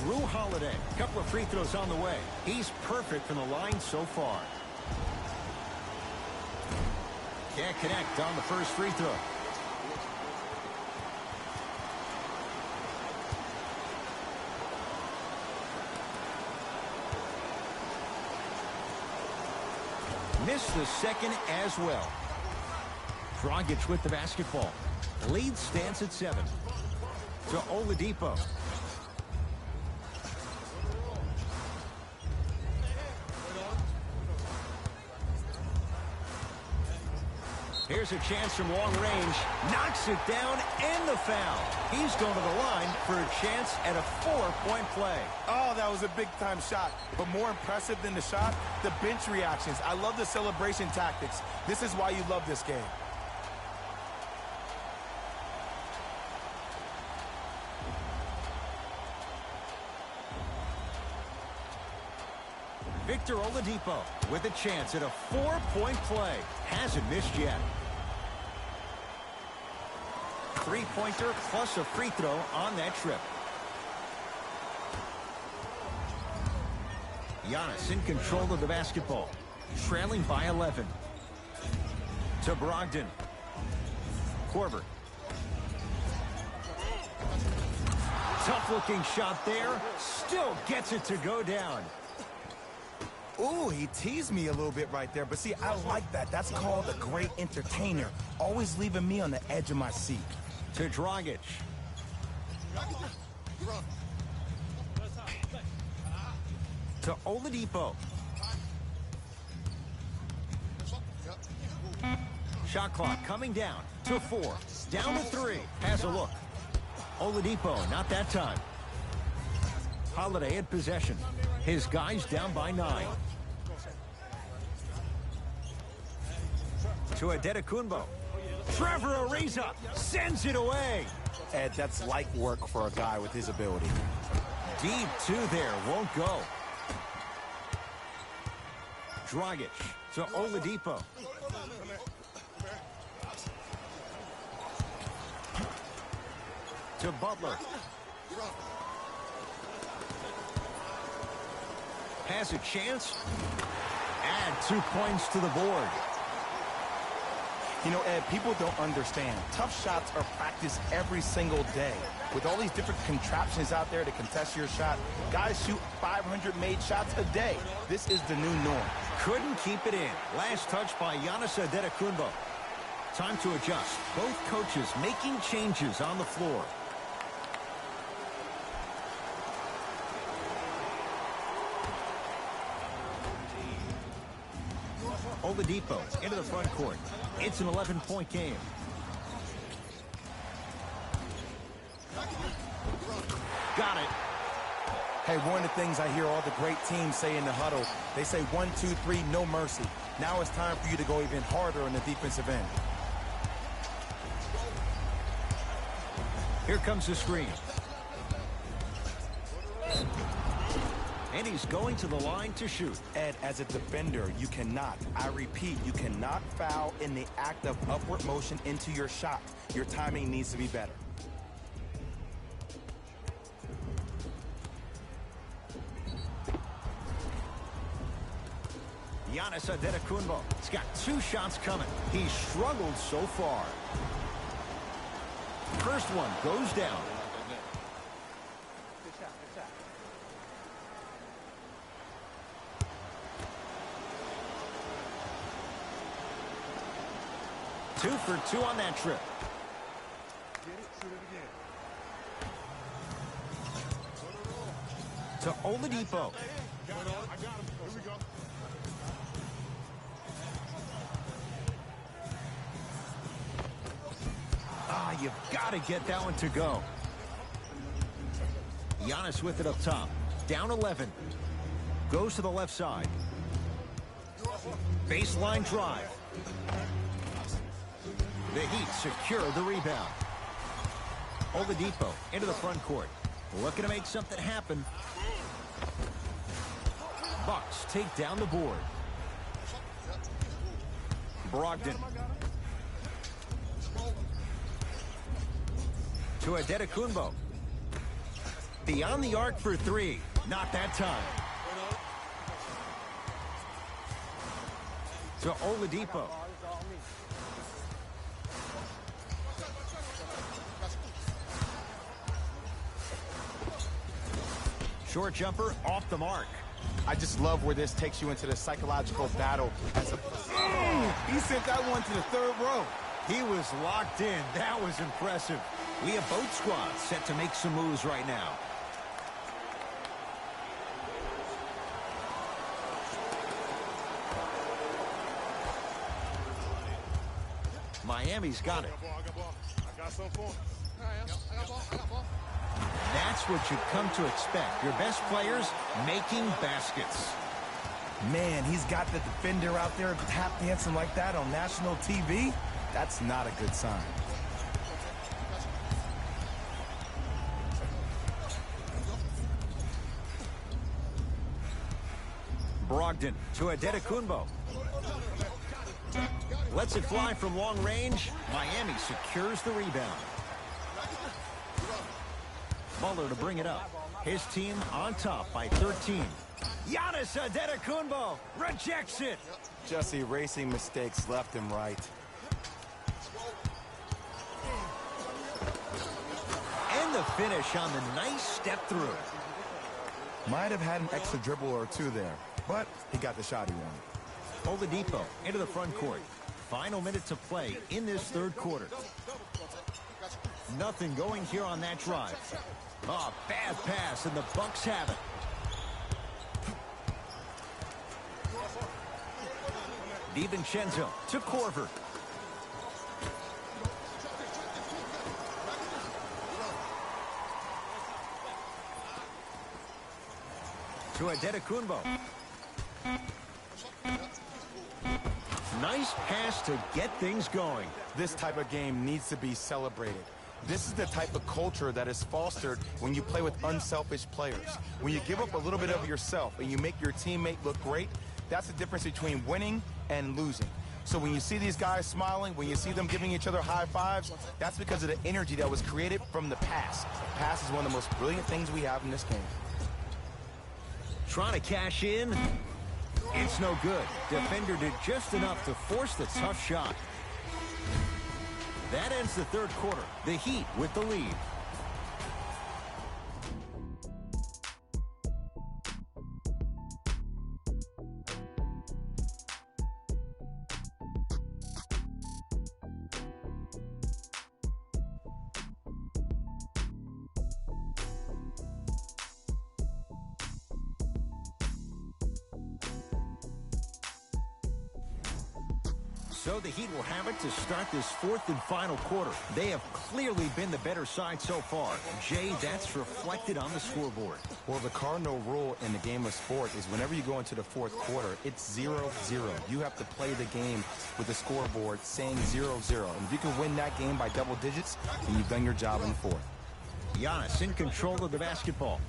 Speaker 1: Drew Holiday. Couple of free throws on the way. He's perfect from the line so far. Can't connect on the first free throw. Missed the second as well. Dragic with the basketball. Lead stands at 7. To Oladipo. Here's a chance from long range. Knocks it down and the foul. He's going to the line for a chance at a 4-point play.
Speaker 2: Oh, that was a big-time shot. But more impressive than the shot, the bench reactions. I love the celebration tactics. This is why you love this game.
Speaker 1: Victor Oladipo with a chance at a 4-point play. Hasn't missed yet. Three-pointer plus a free throw on that trip. Giannis in control of the basketball. Trailing by 11. To Brogdon. Korver. Tough-looking shot there. Still gets it to go down.
Speaker 2: Ooh, he teased me a little bit right there. But see, I like that. That's called a great entertainer. Always leaving me on the edge of my seat.
Speaker 1: To Dragic. To Oladipo. Shot clock coming down to 4. Down to 3. Has a look. Oladipo, not that time. Holiday in possession. His guys down by 9. To Antetokounmpo. Trevor Ariza sends it away.
Speaker 2: Ed, that's light work for a guy with his ability.
Speaker 1: Deep 2 there. Won't go. Dragic to Oladipo. To Butler. Has a chance. Add 2 points to the board.
Speaker 2: You know, Ed, people don't understand. Tough shots are practiced every single day. With all these different contraptions out there to contest your shot, guys shoot 500 made shots a day. This is the new norm.
Speaker 1: Couldn't keep it in. Last touch by Giannis Antetokounmpo. Time to adjust. Both coaches making changes on the floor. Oladipo into the front court. It's an 11-point game. Got it.
Speaker 2: Hey, one of the things I hear all the great teams say in the huddle, they say 1, 2, 3, no mercy. Now it's time for you to go even harder on the defensive end.
Speaker 1: Here comes the screen. And he's going to the line to shoot.
Speaker 2: Ed, as a defender, you cannot, I repeat, you cannot foul in the act of upward motion into your shot. Your timing needs to be better.
Speaker 1: Giannis Antetokounmpo. He's got 2 shots coming. He's struggled so far. First one goes down. Two for 2 on that trip. To Oladipo. You've got to get that one to go. Giannis with it up top. Down 11. Goes to the left side. Baseline drive. The Heat secure the rebound. Oladipo into the front court. Looking to make something happen. Bucks take down the board. Brogdon. To Antetokounmpo. Beyond the arc for 3. Not that time. To Oladipo. Short jumper off the mark.
Speaker 2: I just love where this takes you into the psychological battle. He sent that one to the 3rd row.
Speaker 1: He was locked in. That was impressive. We have both squads set to make some moves right now. Miami's got it. That's what you've come to expect. Your best players making baskets.
Speaker 2: Man, he's got the defender out there tap dancing like that on national TV. That's not a good sign.
Speaker 1: Brogdon to Antetokounmpo. Lets it fly from long range. Miami secures the rebound. Muller to bring it up. His team on top by 13. Giannis Antetokounmpo rejects it.
Speaker 2: Just erasing mistakes left and right.
Speaker 1: And the finish on the nice step through.
Speaker 2: Might have had an extra dribble or 2 there, but he got the shot he wanted.
Speaker 1: Oladipo into the front court. Final minute to play in this 3rd quarter. Nothing going here on that drive. Oh, bad pass, and the Bucks have it. DiVincenzo to Korver. To Antetokounmpo. Nice pass to get things going.
Speaker 2: This type of game needs to be celebrated. This is the type of culture that is fostered when you play with unselfish players. When you give up a little bit of yourself and you make your teammate look great, that's the difference between winning and losing. So when you see these guys smiling, when you see them giving each other high fives, that's because of the energy that was created from the pass. Pass is one of the most brilliant things we have in this game.
Speaker 1: Trying to cash in. It's no good. Defender did just enough to force the tough shot. That ends the 3rd quarter. The Heat with the lead. So the Heat will have it to start this 4th and final quarter. They have clearly been the better side so far. Jay, that's reflected on the scoreboard.
Speaker 2: Well, the cardinal rule in the game of sport is whenever you go into the 4th quarter, it's 0-0. You have to play the game with the scoreboard saying 0-0. And if you can win that game by double digits, then you've done your job in the 4th.
Speaker 1: Giannis in control of the basketball.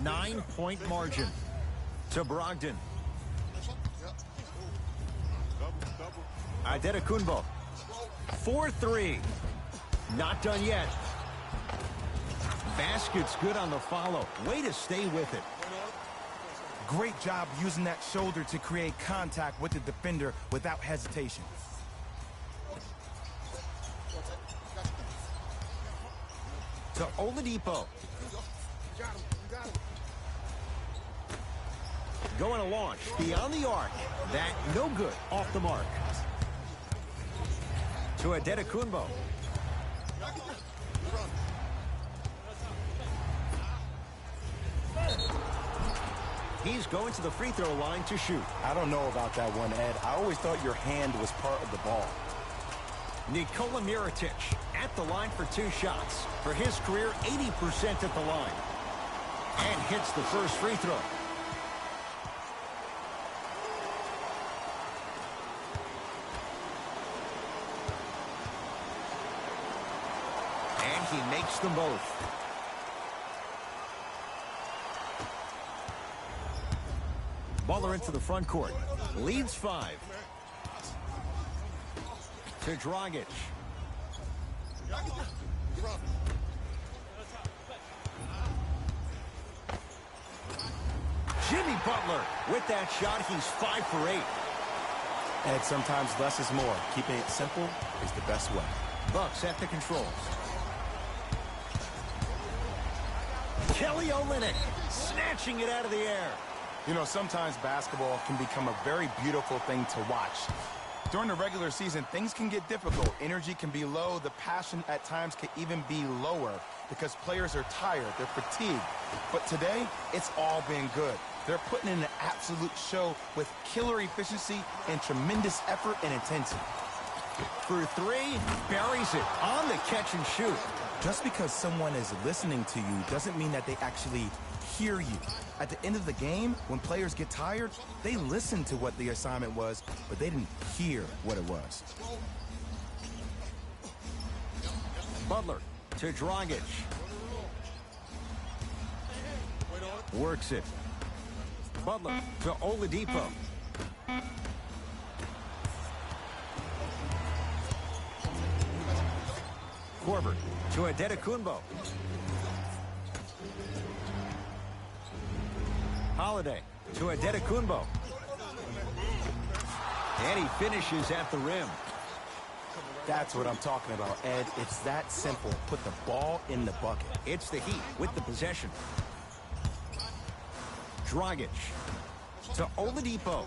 Speaker 1: 9-point margin to Brogdon. Antetokounmpo. 4-3. Not done yet. Basket's good on the follow. Way to stay with it.
Speaker 2: Great job using that shoulder to create contact with the defender without hesitation.
Speaker 1: To Oladipo. Going to launch beyond the arc. That no good, off the mark. To Adetokunbo. He's going to the free throw line to shoot.
Speaker 2: I don't know about that one, Ed. I always thought your hand was part of the ball.
Speaker 1: Nikola Mirotic at the line for 2 shots. For his career, 80% at the line. And hits the first free throw. And he makes them both. Butler into the front court. Leads 5. To Dragic. Jimmy Butler with that shot. He's 5 for 8.
Speaker 2: Ed, sometimes less is more. Keeping it simple is the best way.
Speaker 1: Bucks at the controls. Kelly Olynyk snatching it out of the air.
Speaker 2: You know, sometimes basketball can become a very beautiful thing to watch. During the regular season, things can get difficult. Energy can be low. The passion at times can even be lower because players are tired. They're fatigued. But today, it's all been good. They're putting in an absolute show with killer efficiency and tremendous effort and intensity.
Speaker 1: For 3, buries it on the catch and shoot.
Speaker 2: Just because someone is listening to you doesn't mean that they actually hear you. At the end of the game, when players get tired, they listen to what the assignment was, but they didn't hear what it was.
Speaker 1: Butler to Dragic. Works it. Butler to Oladipo. Corbett to Adetokunbo. Holiday to Adetokunbo. And he finishes at the rim.
Speaker 2: That's what I'm talking about, Ed. It's that simple. Put the ball in the bucket.
Speaker 1: It's the Heat with the possession. Dragic to Oladipo.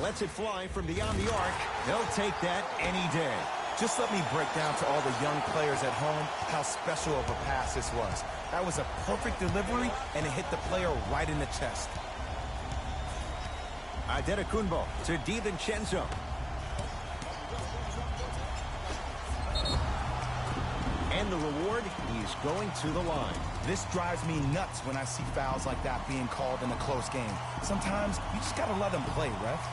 Speaker 1: Lets it fly from beyond the arc. They'll take that any day.
Speaker 2: Just let me break down to all the young players at home how special of a pass this was. That was a perfect delivery, and it hit the player right in the chest.
Speaker 1: Adetokunbo to DiVincenzo. And the reward, he's going to the line.
Speaker 2: This drives me nuts when I see fouls like that being called in a close game. Sometimes you just got to let them play, ref.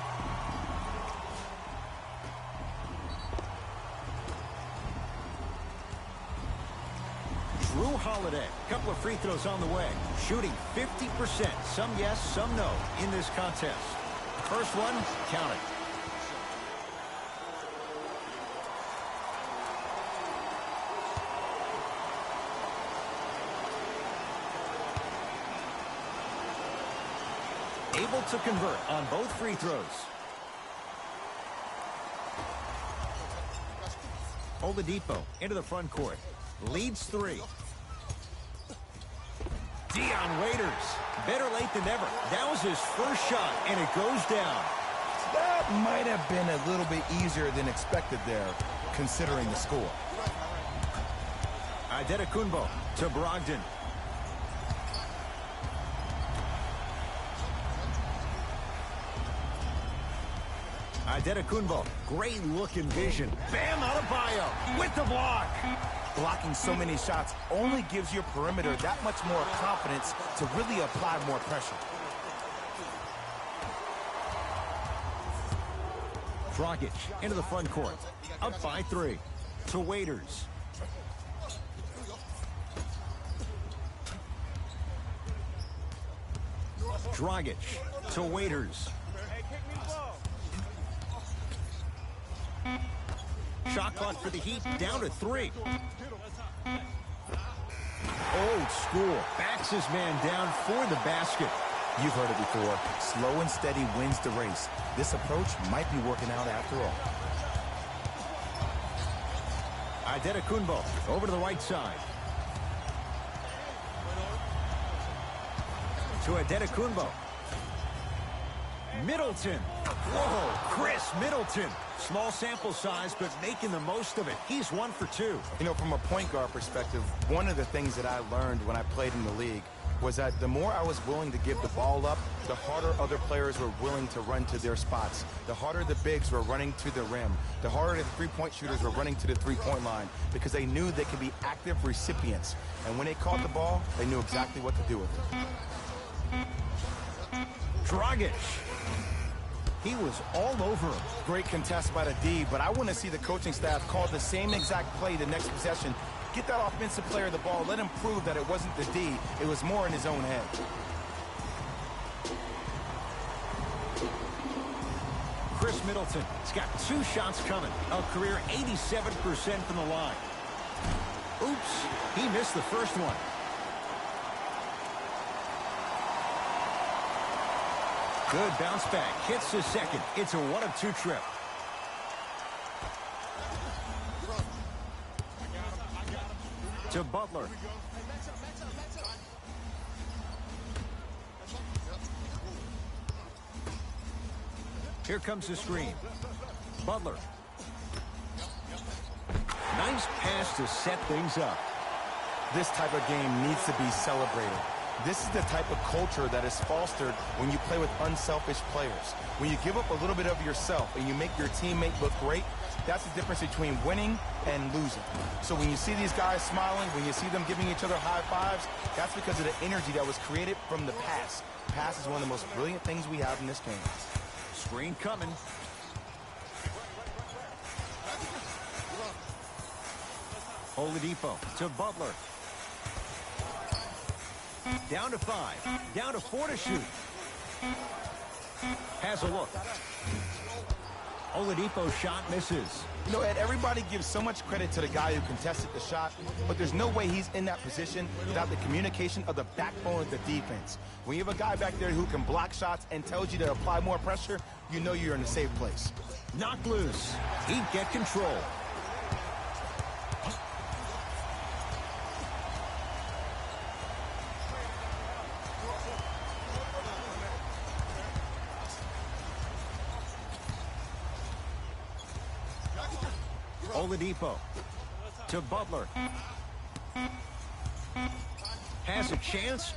Speaker 1: Drew Holiday, couple of free throws on the way. Shooting 50%. Some yes, some no in this contest. First one, count it. Able to convert on both free throws. Oladipo into the front court. Leads 3. Dion Waiters. Better late than never. That was his first shot, and it goes down.
Speaker 2: That might have been a little bit easier than expected there, considering the score.
Speaker 1: Adetokunbo to Brogdon. Adetokunbo, great look and vision. Bam Adebayo with the block.
Speaker 2: Blocking so many shots only gives your perimeter that much more confidence to really apply more pressure.
Speaker 1: Dragic into the front court. Up by 3. To Waiters. Dragic to Waiters. Shot clock for the Heat down to 3. Old school. Backs his man down for the basket.
Speaker 2: You've heard it before. Slow and steady wins the race. This approach might be working out after all.
Speaker 1: Adetokunbo over to the right side. To Adetokunbo. Middleton. Whoa, Chris Middleton. Small sample size, but making the most of it. He's 1 for 2.
Speaker 2: You know, from a point guard perspective, one of the things that I learned when I played in the league was that the more I was willing to give the ball up, the harder other players were willing to run to their spots. The harder the bigs were running to the rim. The harder the three-point shooters were running to the three-point line because they knew they could be active recipients. And when they caught the ball, they knew exactly what to do with it.
Speaker 1: Dragic. He was all over him.
Speaker 2: Great contest by the D, but I want to see the coaching staff call the same exact play the next possession. Get that offensive player the ball. Let him prove that it wasn't the D. It was more in his own head.
Speaker 1: Chris Middleton has got 2 shots coming. A career 87% from the line. Oops, he missed the first one. Good bounce back. Hits the second. It's a 1 of 2 trip. To Butler. Here comes the screen. Butler. Nice pass to set things up.
Speaker 2: This type of game needs to be celebrated. This is the type of culture that is fostered when you play with unselfish players. When you give up a little bit of yourself and you make your teammate look great, that's the difference between winning and losing. So when you see these guys smiling, when you see them giving each other high fives, that's because of the energy that was created from the pass. Pass is one of the most brilliant things we have in this game.
Speaker 1: Screen coming. Oladipo to Butler. Down to 5. Down to 4 to shoot. Has a look. Oladipo's shot misses.
Speaker 2: You know, Ed, everybody gives so much credit to the guy who contested the shot, but there's no way he's in that position without the communication of the backbone of the defense. When you have a guy back there who can block shots and tells you to apply more pressure, you know you're in a safe place.
Speaker 1: Knocked loose. He'd get control. Oladipo to Butler. Has a chance.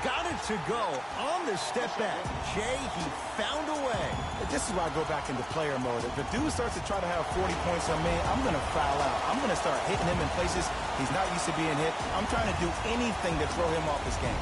Speaker 1: Got it to go on the step back. Jay, he found a way.
Speaker 2: This is why I go back into player mode. If the dude starts to try to have 40 points on me, I'm going to foul out. I'm going to start hitting him in places he's not used to being hit. I'm trying to do anything to throw him off his game.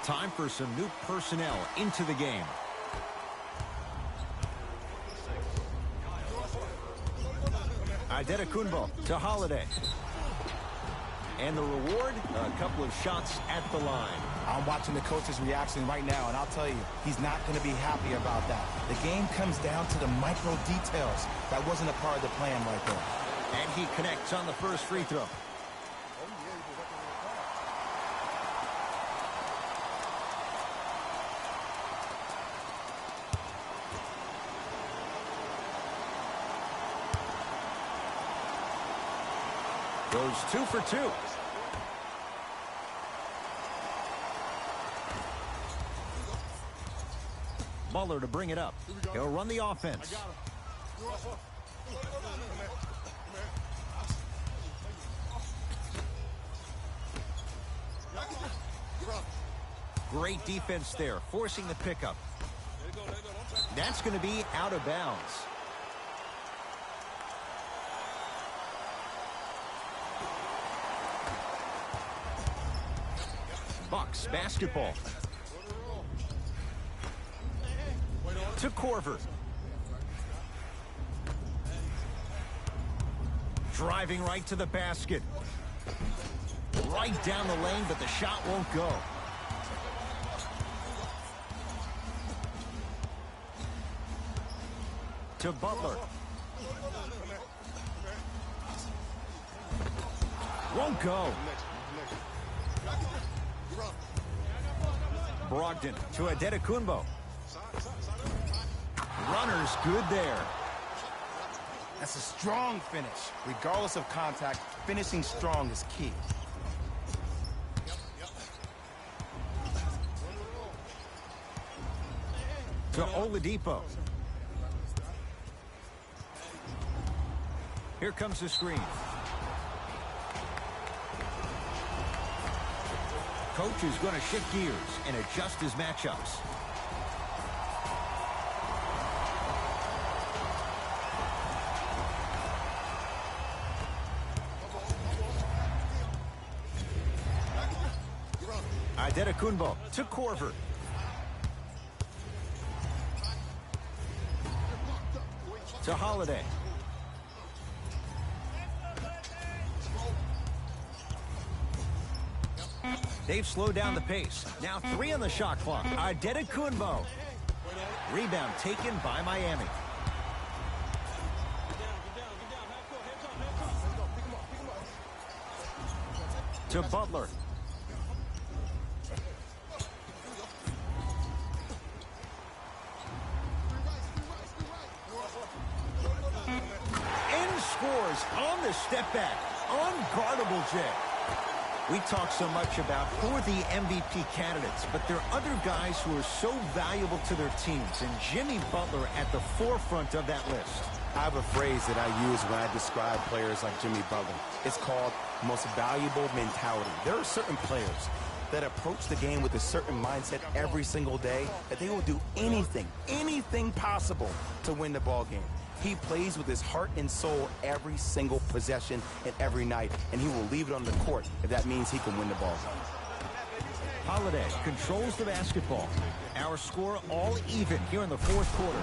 Speaker 1: Time for some new personnel into the game. Adetokunbo to Holiday. And the reward, a couple of shots at the line.
Speaker 2: I'm watching the coach's reaction right now, and I'll tell you, he's not going to be happy about that. The game comes down to the micro details. That wasn't a part of the plan right there.
Speaker 1: And he connects on the first free throw. Goes 2 for 2. Butler to bring it up. He'll run the offense. Great defense there, forcing the pickup. That's going to be out of bounds. Bucks basketball. To Corver. Driving right to the basket. Right down the lane, but the shot won't go. To Butler. Won't go. Brogdon to Adetokunbo. Runner's good there.
Speaker 2: That's a strong finish. Regardless of contact, finishing strong is key.
Speaker 1: To Oladipo. Here comes the screen. Coach is going to shift gears and adjust his matchups. Adetokunbo to Corver. To Holiday. They've slowed down the pace. Now 3 on the shot clock. Adetokunbo. Rebound taken by Miami. To Butler. And scores on the step back. Unguardable, Jay. We talk so much about who are the MVP candidates, but there are other guys who are so valuable to their teams, and Jimmy Butler at the forefront of that list.
Speaker 2: I have a phrase that I use when I describe players like Jimmy Butler. It's called most valuable mentality. There are certain players that approach the game with a certain mindset every single day that they will do anything possible to win the ball game. He plays with his heart and soul every single possession and every night, and he will leave it on the court if that means he can win the ball game.
Speaker 1: Holiday controls the basketball. Our score all even here in the fourth quarter.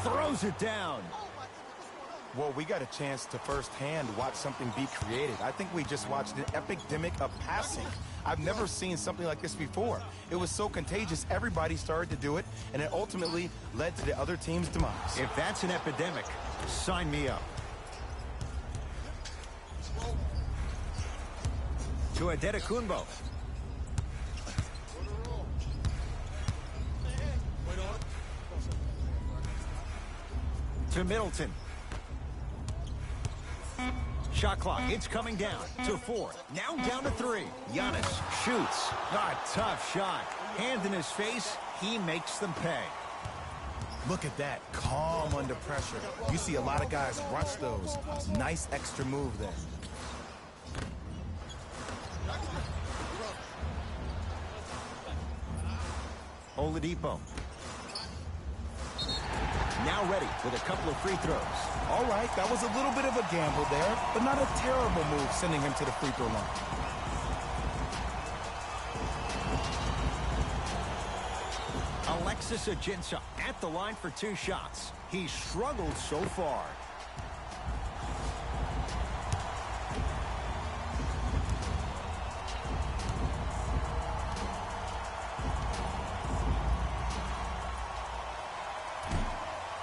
Speaker 1: Throws it down.
Speaker 2: Well, we got a chance to firsthand watch something be created. I think we just watched an epidemic of passing. I've never seen something like this before. It was so contagious, everybody started to do it, and it ultimately led to the other team's demise.
Speaker 1: If that's an epidemic, sign me up. To Adetokunbo. To Middleton. Shot clock, it's coming down to 4. Now down to 3. Giannis shoots. Tough shot. Hand in his face, he makes them pay.
Speaker 2: Look at that, calm under pressure. You see a lot of guys rush those. Nice extra move there.
Speaker 1: Oladipo. Now ready with a couple of free throws.
Speaker 2: All right, that was a little bit of a gamble there, but not a terrible move sending him to the free throw line.
Speaker 1: Alexis Ajinça at the line for 2 shots. He's struggled so far.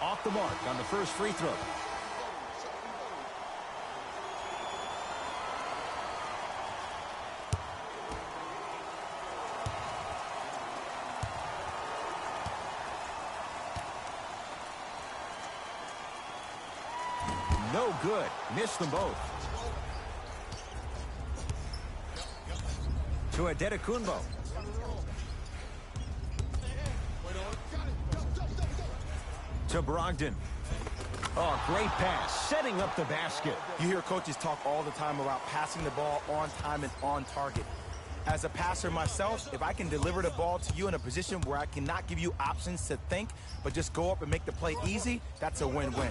Speaker 1: Off the mark on the first free throw. No good. Missed them both. To Adetokunbo. To Brogdon. Oh, great pass, setting up the basket.
Speaker 2: You hear coaches talk all the time about passing the ball on time and on target. As a passer myself, if I can deliver the ball to you in a position where I cannot give you options to think, but just go up and make the play easy, that's a win-win.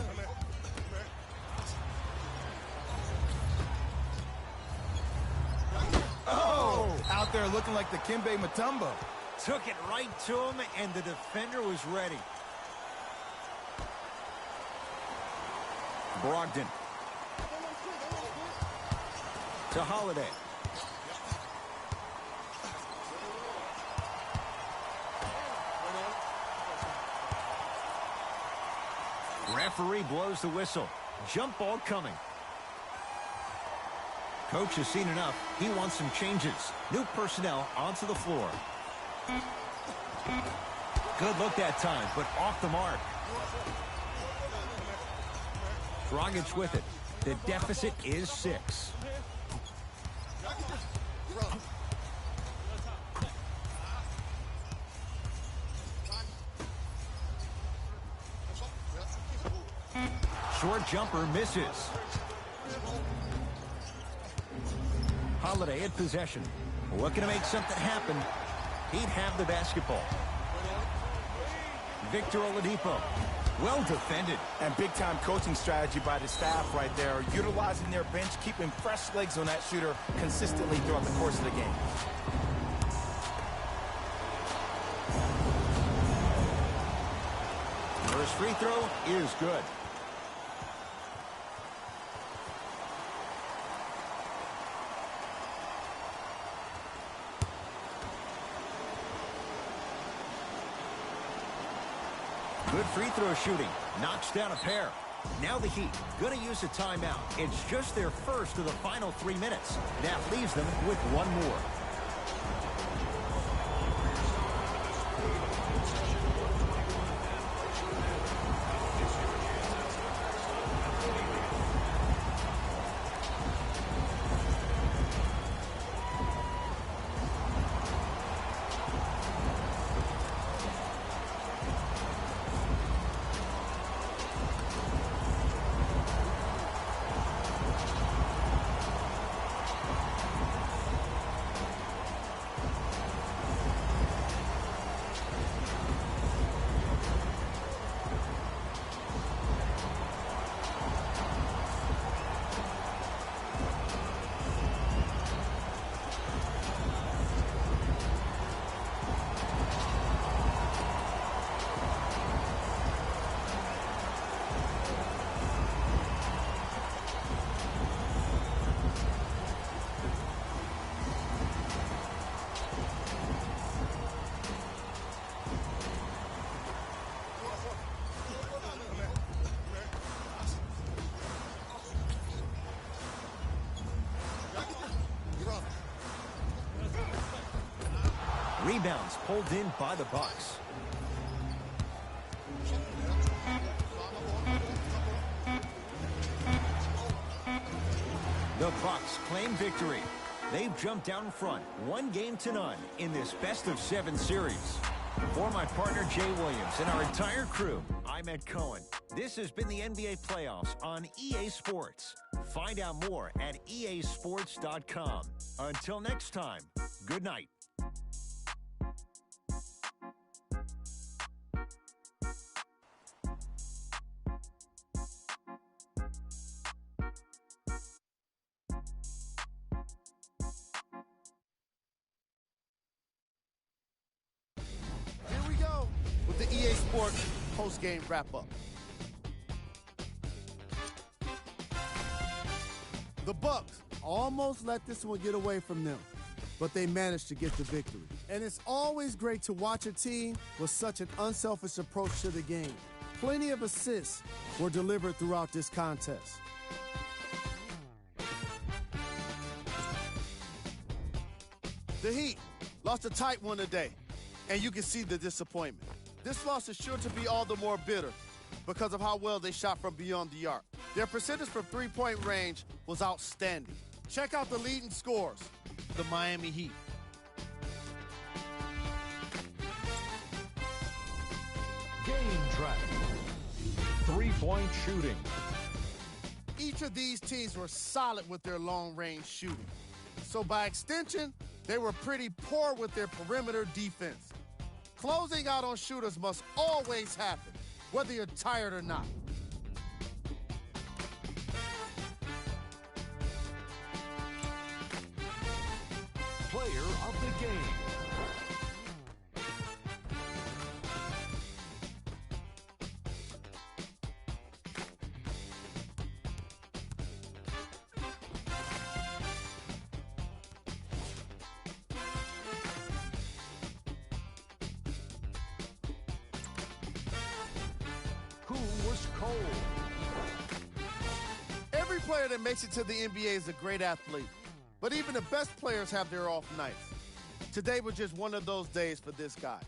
Speaker 2: Oh! Out there looking like the Kimbe Mutombo.
Speaker 1: Took it right to him, and the defender was ready. Brogdon. To Holiday. Referee blows the whistle. Jump ball coming. Coach has seen enough. He wants some changes. New personnel onto the floor. Good look that time, but off the mark. Dragic with it. The deficit is 6. Short jumper misses. Holiday at possession. Looking to make something happen. He'd have the basketball. Victor Oladipo. Well defended.
Speaker 2: And big-time coaching strategy by the staff right there, utilizing their bench, keeping fresh legs on that shooter consistently throughout the course of the game.
Speaker 1: First free throw is good. Good free throw shooting. Knocks down a pair. Now the Heat going to use a timeout. It's just their first of the final 3 minutes. That leaves them with one more. Rebounds pulled in by the Bucks. The Bucks claim victory. They've jumped out in front, 1-0 in this best-of-7 series. For my partner Jay Williams and our entire crew, I'm Ed Cohen. This has been the NBA playoffs on EA Sports. Find out more at easports.com. Until next time, good night.
Speaker 4: Here we go with the EA Sports post-game wrap-up.
Speaker 5: The Bucks almost let this one get away from them, but they managed to get the victory. And it's always great to watch a team with such an unselfish approach to the game. Plenty of assists were delivered throughout this contest.
Speaker 4: The Heat lost a tight one today, and you can see the disappointment. This loss is sure to be all the more bitter because of how well they shot from beyond the arc. Their percentage from three-point range was outstanding. Check out the leading scorers, the Miami Heat.
Speaker 1: Game track. three-point shooting.
Speaker 4: Each of these teams were solid with their long-range shooting. So by extension, they were pretty poor with their perimeter defense. Closing out on shooters must always happen, whether you're tired or not.
Speaker 1: Player of the game. Who was cold?
Speaker 4: Every player that makes it to the NBA is a great athlete, but even the best players have their off nights. Today was just one of those days for this guy.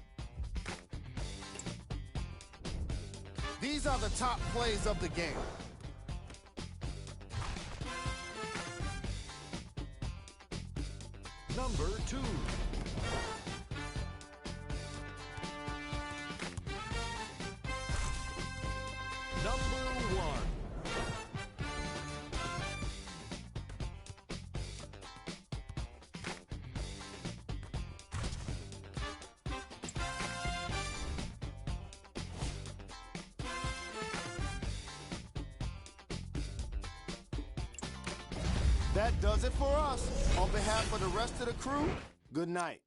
Speaker 4: These are the top plays of the game.
Speaker 1: Number 2. Number 1.
Speaker 4: That does it for us. On behalf of the rest of the crew, good night.